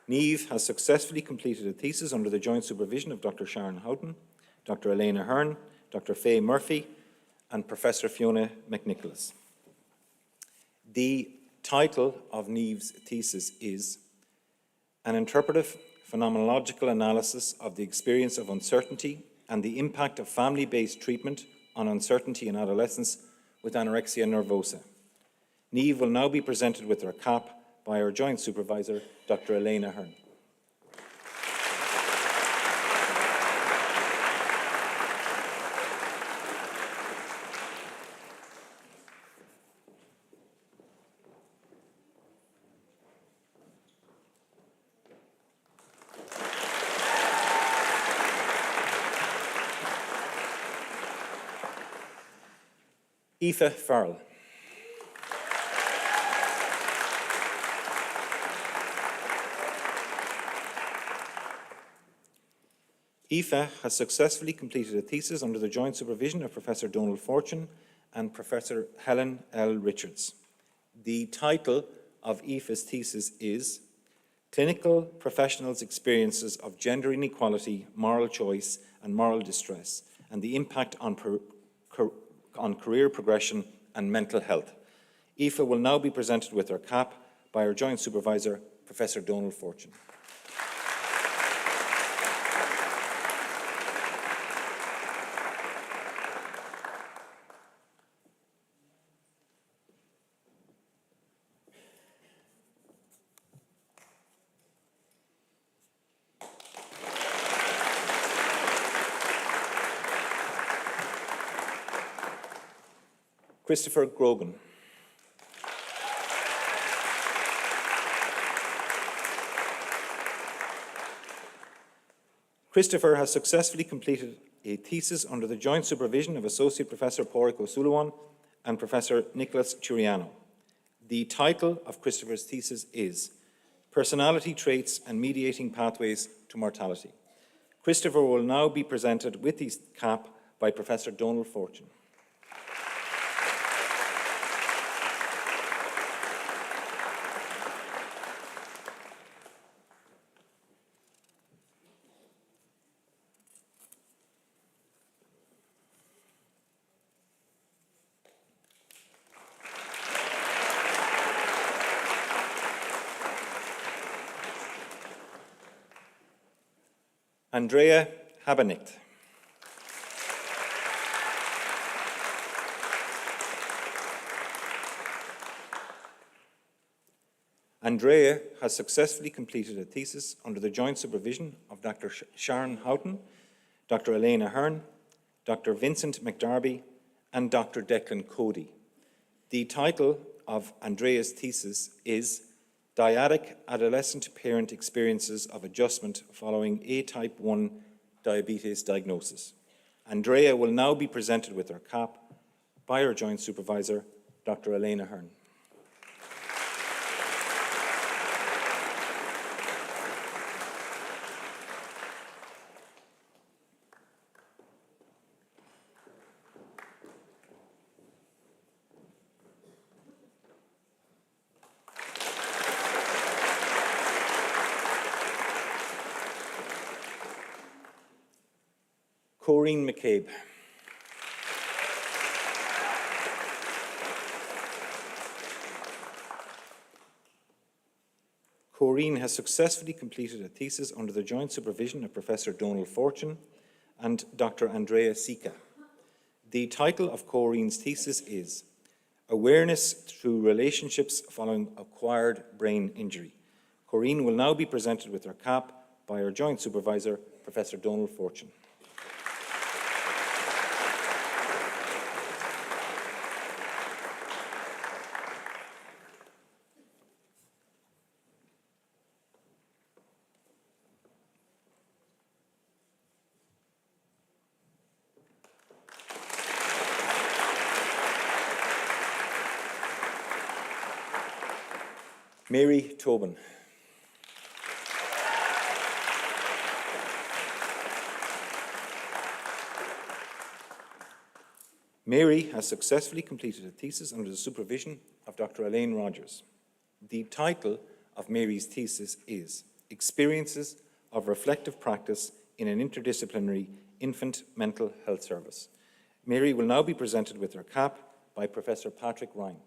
Speaker 3: Niamh has successfully completed a thesis under the joint supervision of Dr. Sharon Houghton, Dr. Elaine Ahern, Dr. Faye Murphy, and Professor Fiona McNicholas. The title of Niamh's thesis is An Interpretive Phenomenological Analysis of the Experience of Uncertainty and the Impact of Family-Based Treatment on Uncertainty in Adolescents with Anorexia Nervosa. Niamh will now be presented with her cap by our Joint Supervisor, Dr. Elaine Ahern. Aoife Farrell. Aoife has successfully completed a thesis under the joint supervision of Professor Donal Fortune and Professor Helen L. Richards. The title of Aoife's thesis is Clinical Professionals' Experiences of Gender Inequality, Moral Choice and Moral Distress and the Impact on Career Progression and Mental Health. Aoife will now be presented with her cap by our Joint Supervisor, Professor Donal Fortune. Christopher Grogan. Christopher has successfully completed a thesis under the joint supervision of Associate Professor Pádraig Ó Suilleabháin and Professor Nicholas Chiriano. The title of Christopher's thesis is Personality Traits and Mediating Pathways to Mortality. Christopher will now be presented with his cap by Professor Donal Fortune. Andrea Habenicht. Andrea has successfully completed a thesis under the joint supervision of Dr. Sharon Houghton, Dr. Elaine Ahern, Dr. Vincent McDarby, and Dr. Declan Cody. The title of Andrea's thesis is Dyadic Adolescent Parent Experiences of Adjustment Following A-Type 1 Diabetes Diagnosis, Andrea will now be presented with her cap by her Joint Supervisor, Dr. Elena Hearn. Corrine McCabe. Corrine has successfully completed a thesis under the joint supervision of Professor Donal Fortune and Dr. Andrea Sika. The title of Corrine's thesis is Awareness Through Relationships Following Acquired Brain Injury. Corrine will now be presented with her cap by her joint supervisor, Professor Donal Fortune. Mary Tobin. Mary has successfully completed a thesis under the supervision of Dr. Elaine Rogers. The title of Mary's thesis is Experiences of Reflective Practice in an Interdisciplinary Infant Mental Health Service. Mary will now be presented with her cap by Professor Patrick Ryan.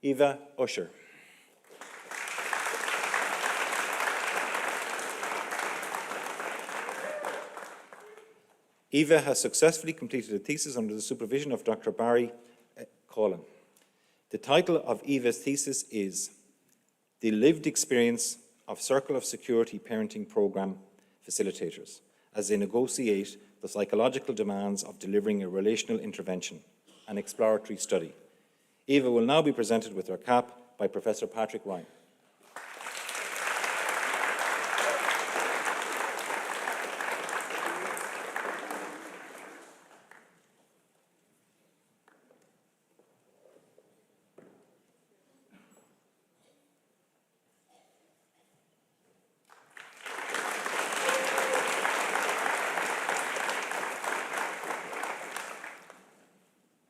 Speaker 3: Eva Usher. Eva has successfully completed a thesis under the supervision of Dr. Barry Collin. The title of Eva's thesis is The Lived Experience of Circle of Security Parenting Programme Facilitators as they negotiate the psychological demands of delivering a relational intervention, an exploratory study. Eva will now be presented with her cap by Professor Patrick Ryan.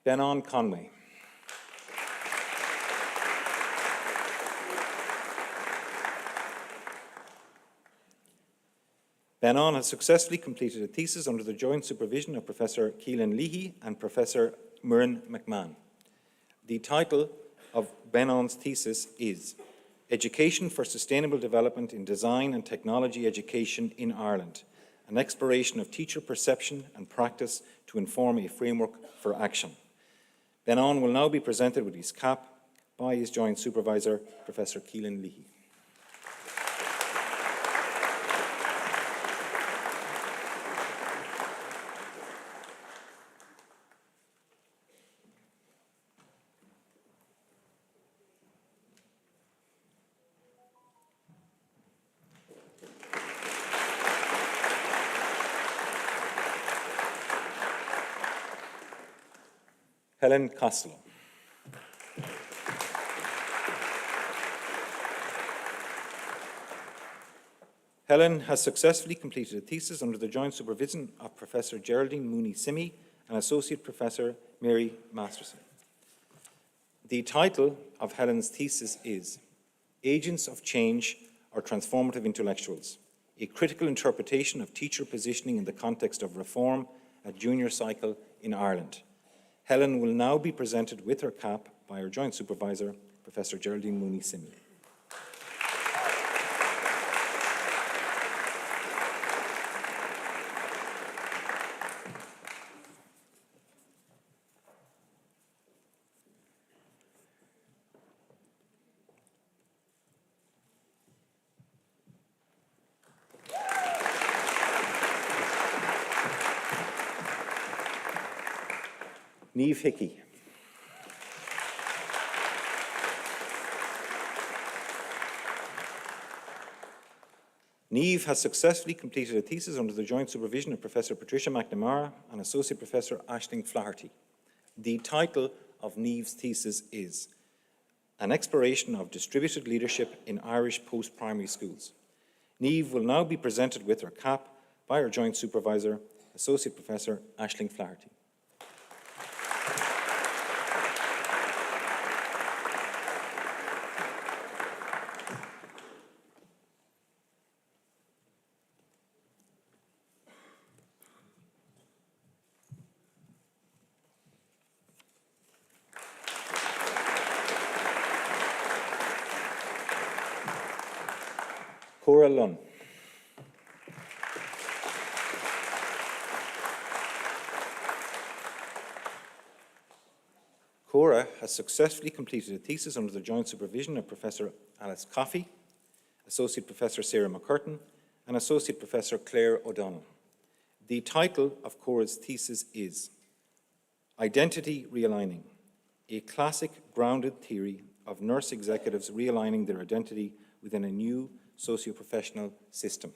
Speaker 3: Benon Conway. Benon has successfully completed a thesis under the joint supervision of Professor Keelan Leahy and Professor Muireann McMahon. The title of Benon's thesis is Education for Sustainable Development in Design and Technology Education in Ireland, an exploration of teacher perception and practice to inform a framework for action. Benon will now be presented with his cap by his joint supervisor, Professor Keelan Leahy. Helen Costello. Helen has successfully completed a thesis under the joint supervision of Professor Geraldine Mooney-Simi and Associate Professor Mary Masterson. The title of Helen's thesis is Agents of Change or Transformative Intellectuals, a critical interpretation of teacher positioning in the context of reform at junior cycle in Ireland. Helen will now be presented with her cap by her joint supervisor, Professor Geraldine Mooney-Simi. Niamh Hickey. Niamh has successfully completed a thesis under the joint supervision of Professor Patricia McNamara and Associate Professor Aisling Flaherty. The title of Niamh's thesis is An Exploration of Distributed Leadership in Irish Post-Primary Schools. Niamh will now be presented with her cap by her joint supervisor, Associate Professor Aisling Flaherty. Cora Lunn. Cora has successfully completed a thesis under the joint supervision of Professor Alice Coffey, Associate Professor Sarah McCurtain, and Associate Professor Claire O'Donnell. The title of Cora's thesis is Identity Realigning, a classic grounded theory of nurse executives realigning their identity within a new socio-professional system.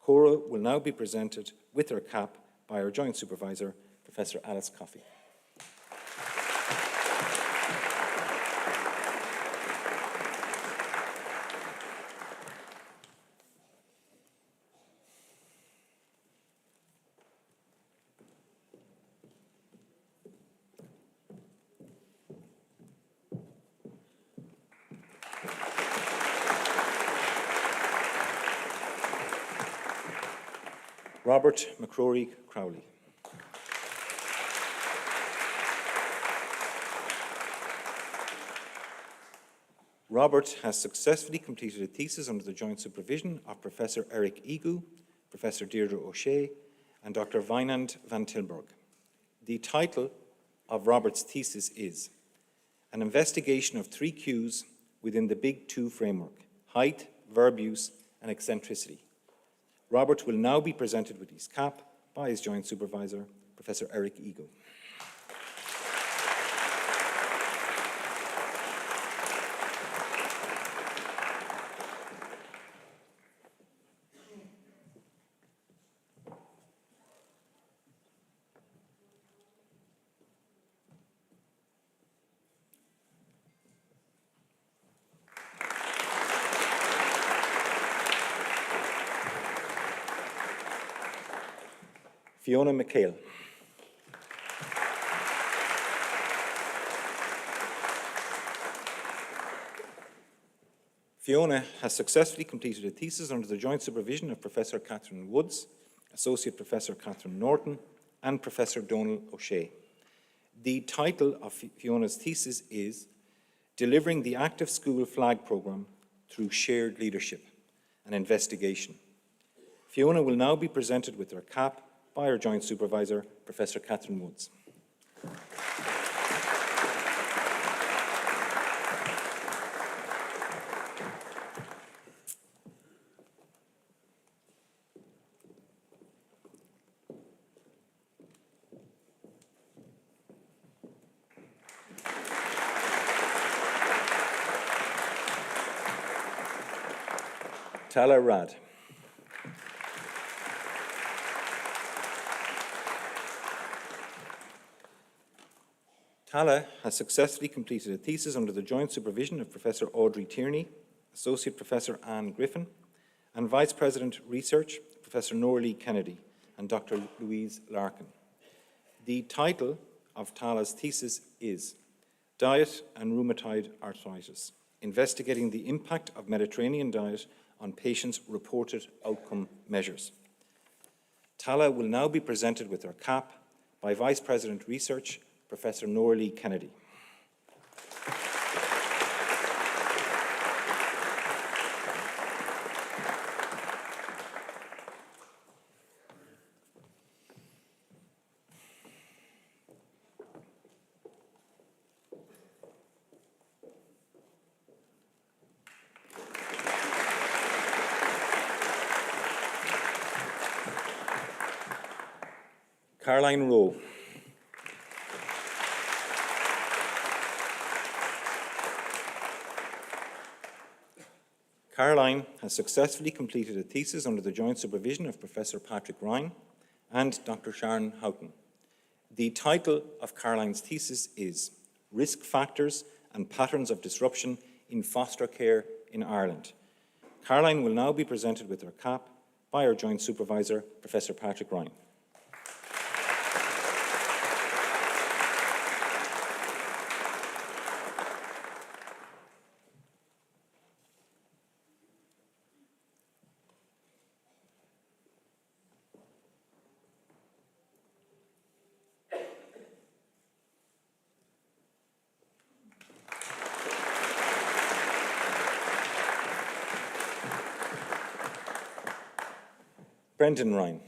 Speaker 3: Cora will now be presented with her cap by her joint supervisor, Professor Alice Coffey. Robert McCrory Crowley. Robert has successfully completed a thesis under the joint supervision of Professor Eric Igu, Professor Deirdre O'Shea, and Dr. Wynand van Tilburg. The title of Robert's thesis is An Investigation of 3 Cues within the Big Two framework, height, verb use, and eccentricity. Robert will now be presented with his cap by his joint supervisor, Professor Eric Igu. Fiona McHale. Fiona has successfully completed a thesis under the joint supervision of Professor Catherine Woods, Associate Professor Catherine Norton, and Professor Donal O'Shea. The title of Fiona's thesis is Delivering the Active School Flag Programme Through Shared Leadership, an Investigation. Fiona will now be presented with her cap by her joint supervisor, Professor Catherine Woods. Tala Rad. Tala has successfully completed a thesis under the joint supervision of Professor Audrey Tierney, Associate Professor Anne Griffin, and Vice President Research, Professor Norley Kennedy, and Dr. Louise Larkin. The title of Tala's thesis is Diet and Rheumatoid Arthritis, Investigating the Impact of Mediterranean Diet on Patients' Reported Outcome Measures. Tala will now be presented with her cap by Vice President Research, Professor Norley Kennedy. Caroline Rowe. Caroline has successfully completed a thesis under the joint supervision of Professor Patrick Ryan and Dr. Sharon Houghton. The title of Caroline's thesis is Risk Factors and Patterns of Disruption in Foster Care in Ireland. Caroline will now be presented with her cap by her joint supervisor, Professor Patrick Ryan. Brendan Ryan.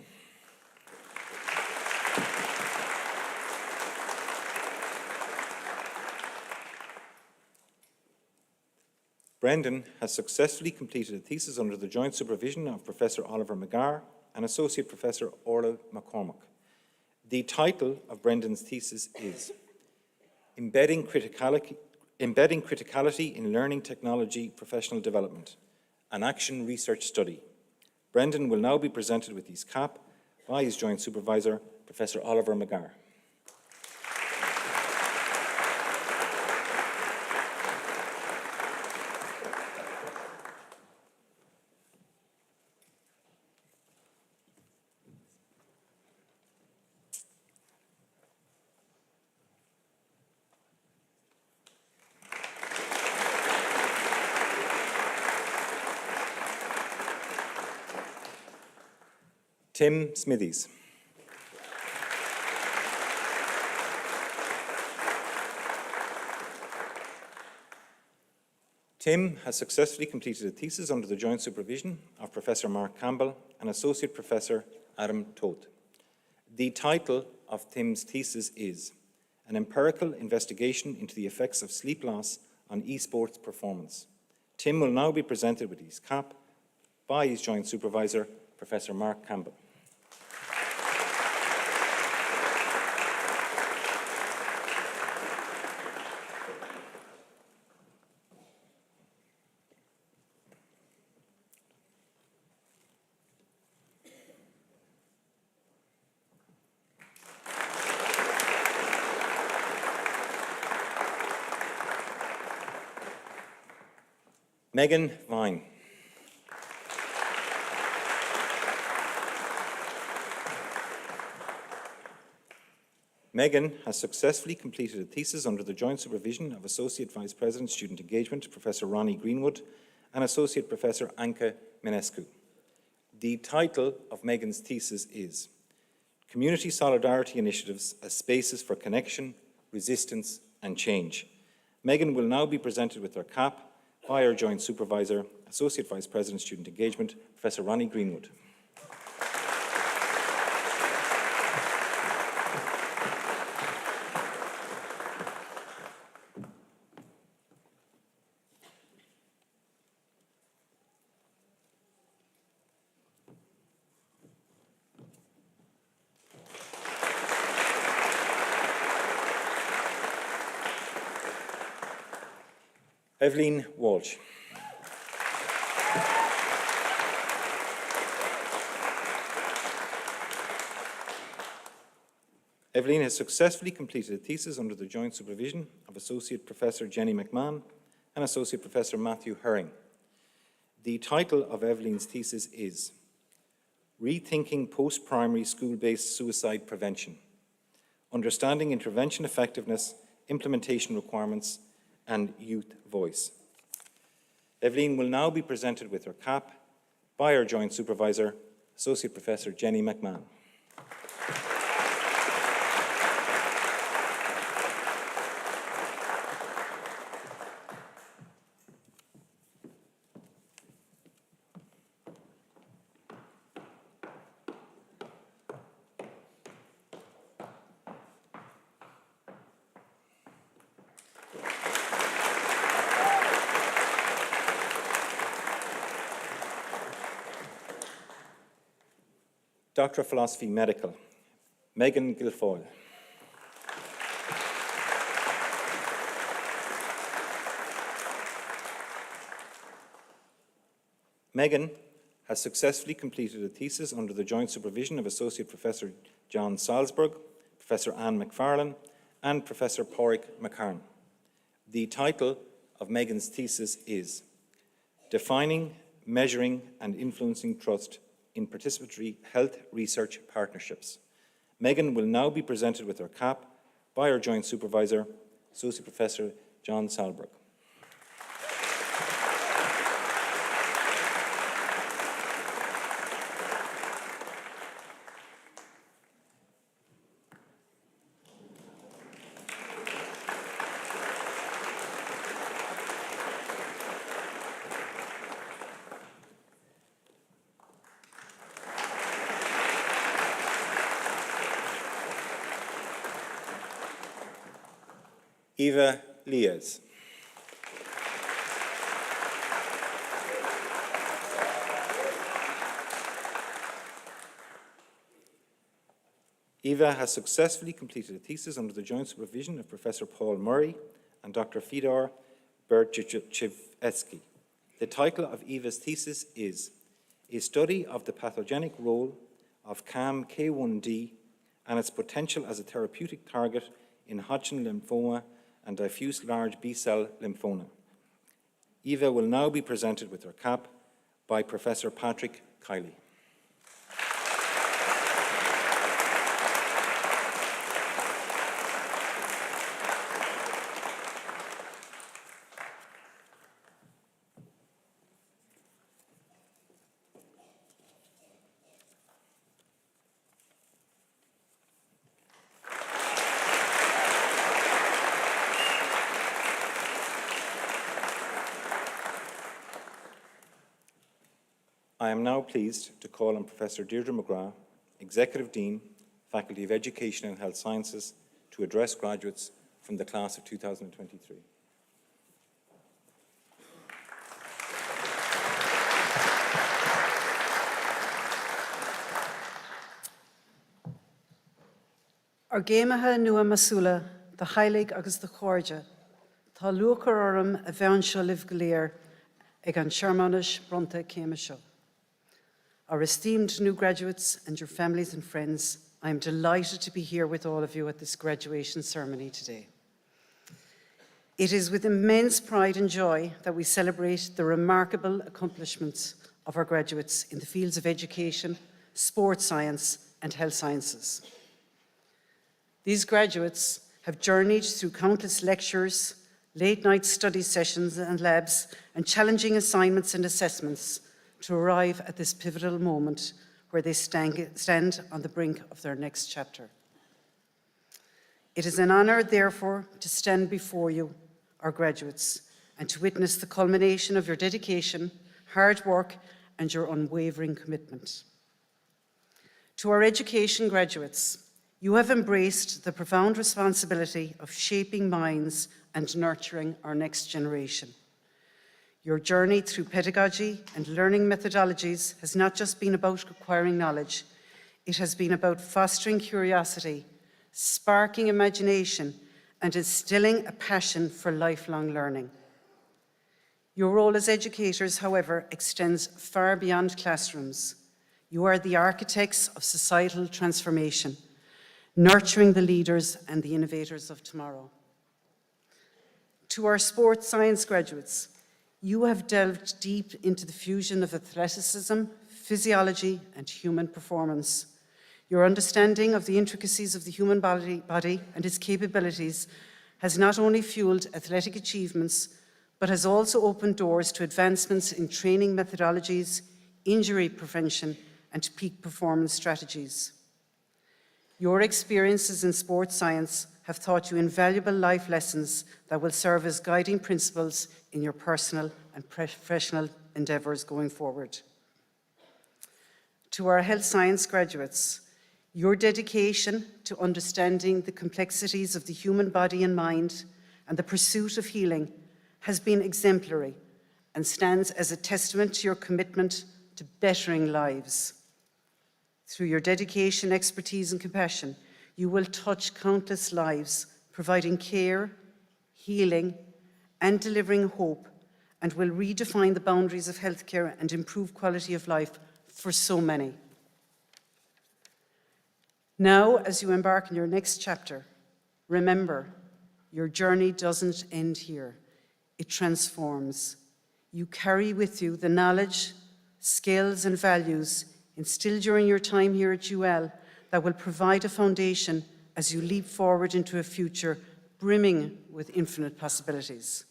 Speaker 3: Brendan has successfully completed a thesis under the joint supervision of Professor Oliver McGarr and Associate Professor Orla McCormack. The title of Brendan's thesis is Embedding Criticality in Learning Technology Professional Development, an Action Research Study. Brendan will now be presented with his cap by his joint supervisor, Professor Oliver McGarr. Tim Smithies. Tim has successfully completed a thesis under the joint supervision of Professor Mark Campbell and Associate Professor Adam Toth. The title of Tim's thesis is An Empirical Investigation into the Effects of Sleep Loss on Esports Performance. Tim will now be presented with his cap by his joint supervisor, Professor Mark Campbell. Megan Vine. Megan has successfully completed a thesis under the joint supervision of Associate Vice President Student Engagement, Professor Ronnie Greenwood, and Associate Professor Anka Minescu. The title of Megan's thesis is Community Solidarity Initiatives as Spaces for Connection, Resistance and Change. Megan will now be presented with her cap by our joint supervisor, Associate Vice President Student Engagement, Professor Ronnie Greenwood. Evelyn Walsh. Evelyn has successfully completed a thesis under the joint supervision of Associate Professor Jenny McMahon and Associate Professor Matthew Herring. The title of Evelyn's thesis is Rethinking Post-Primary School-Based Suicide Prevention, Understanding Intervention Effectiveness, Implementation Requirements, and Youth Voice. Evelyn will now be presented with her cap by her joint supervisor, Associate Professor Jenny McMahon. Doctor of Philosophy Medical, Megan Guilfoyle. Megan has successfully completed a thesis under the joint supervision of Associate Professor John Salzburg, Professor Anne McFarlane, and Professor Pádraig McCarn. The title of Megan's thesis is Defining, Measuring and Influencing Trust in Participatory Health Research Partnerships. Megan will now be presented with her cap by her joint supervisor, Associate Professor John Salzburg. Eva Liaz. Eva has successfully completed a thesis under the joint supervision of Professor Paul Murray and Dr. Fedor Berchevetsky. The title of Eva's thesis is A Study of the Pathogenic Role of CAM-K1D and its Potential as a Therapeutic Target in Hodgkin lymphoma and diffuse large B-cell lymphoma. Eva will now be presented with her cap by Professor Patrick Kiley. I am now pleased to call on Professor Deirdre McGrath, Executive Dean, Faculty of Education and Health Sciences, to address graduates from the class of 2023.
Speaker 4: Ar géimethe nua masúla, the heilig agus the chorja, tá luachar orm a bhean seo liv goléir ag an Ceremonies bronta céime seo. Our esteemed new graduates and your families and friends, I am delighted to be here with all of you at this graduation ceremony today. It is with immense pride and joy that we celebrate the remarkable accomplishments of our graduates in the fields of education, sports science, and health sciences. These graduates have journeyed through countless lectures, late-night study sessions and labs, and challenging assignments and assessments to arrive at this pivotal moment where they stand on the brink of their next chapter. It is an honor, therefore, to stand before you, our graduates, and to witness the culmination of your dedication, hard work, and your unwavering commitment. To our education graduates, you have embraced the profound responsibility of shaping minds and nurturing our next generation. Your journey through pedagogy and learning methodologies has not just been about acquiring knowledge, it has been about fostering curiosity, sparking imagination, and instilling a passion for lifelong learning. Your role as educators, however, extends far beyond classrooms. You are the architects of societal transformation, nurturing the leaders and the innovators of tomorrow. To our sports science graduates, you have delved deep into the fusion of athleticism, physiology, and human performance. Your understanding of the intricacies of the human body and its capabilities has not only fueled athletic achievements, but has also opened doors to advancements in training methodologies, injury prevention, and peak performance strategies. Your experiences in sports science have taught you invaluable life lessons that will serve as guiding principles in your personal and professional endeavours going forward. To our health science graduates, your dedication to understanding the complexities of the human body and mind and the pursuit of healing has been exemplary and stands as a testament to your commitment to bettering lives. Through your dedication, expertise, and compassion, you will touch countless lives, providing care, healing, and delivering hope and will redefine the boundaries of healthcare and improve quality of life for so many. Now, as you embark on your next chapter, remember, your journey doesn't end here. It transforms. You carry with you the knowledge, skills, and values instilled during your time here at UL that will provide a foundation as you leap forward into a future brimming with infinite possibilities.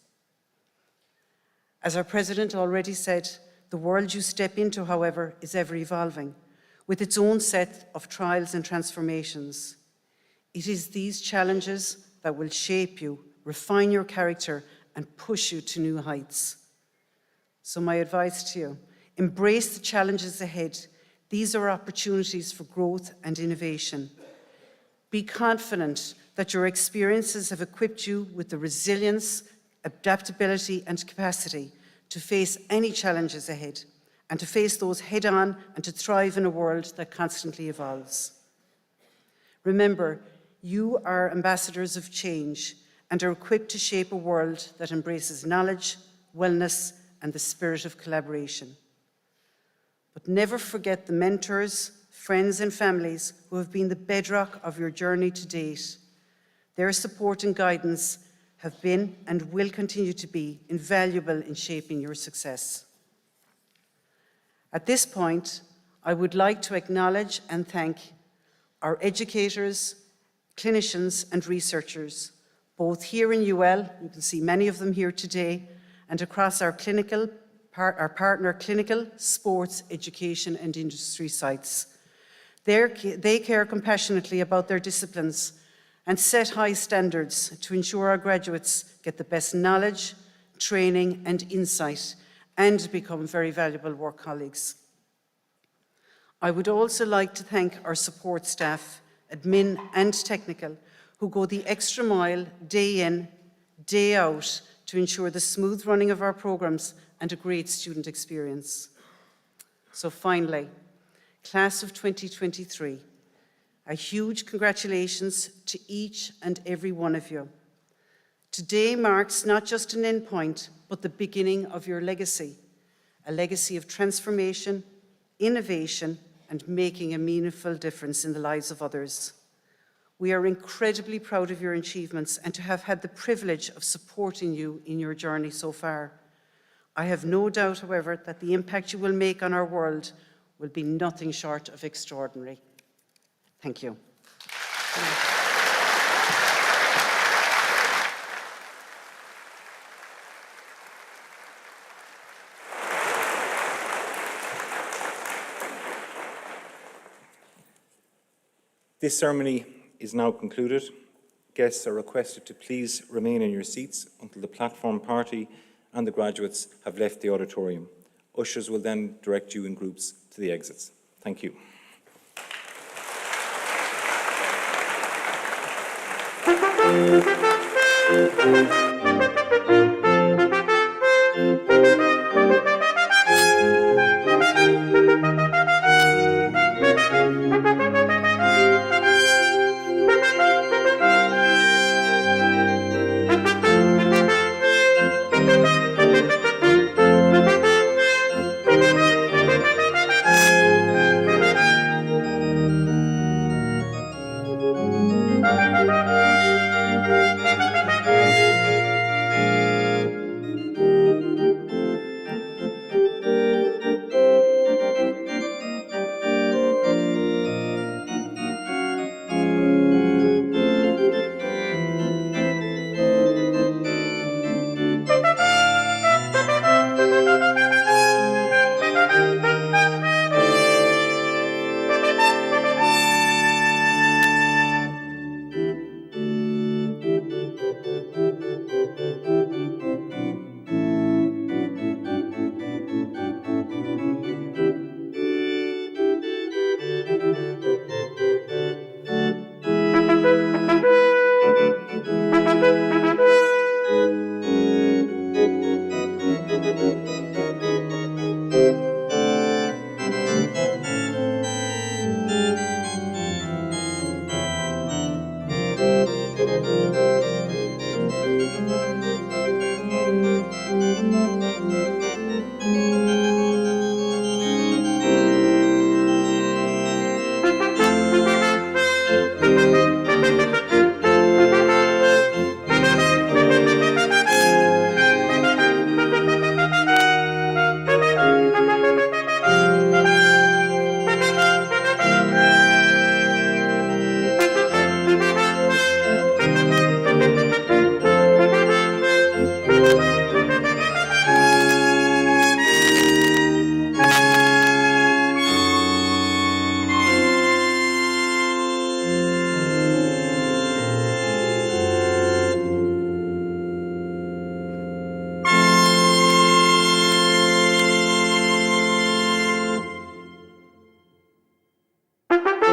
Speaker 4: As our President already said, the world you step into, however, is ever evolving, with its own set of trials and transformations. It is these challenges that will shape you, refine your character, and push you to new heights. So my advice to you, embrace the challenges ahead. These are opportunities for growth and innovation. Be confident that your experiences have equipped you with the resilience, adaptability, and capacity to face any challenges ahead, and to face those head-on and to thrive in a world that constantly evolves. Remember, you are ambassadors of change and are equipped to shape a world that embraces knowledge, wellness, and the spirit of collaboration. But never forget the mentors, friends, and families who have been the bedrock of your journey to date. Their support and guidance have been and will continue to be invaluable in shaping your success. At this point, I would like to acknowledge and thank our educators, clinicians, and researchers, both here in UL, you can see many of them here today, and across our partner clinical, sports, education, and industry sites. They care compassionately about their disciplines and set high standards to ensure our graduates get the best knowledge, training, and insight, and become very valuable work colleagues. I would also like to thank our support staff, admin and technical, who go the extra mile day in, day out to ensure the smooth running of our programs and a great student experience. So finally, class of 2023, a huge congratulations to each and every one of you. Today marks not just an endpoint, but the beginning of your legacy, a legacy of transformation, innovation, and making a meaningful difference in the lives of others. We are incredibly proud of your achievements and to have had the privilege of supporting you in your journey so far. I have no doubt, however, that the impact you will make on our world will be nothing short of extraordinary. Thank you.
Speaker 3: This ceremony is now concluded. Guests are requested to please remain in your seats until the platform party and the graduates have left the auditorium. Ushers will then direct you in groups to the exits. Thank you.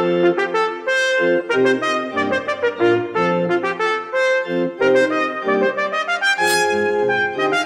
Speaker 7: Thank you.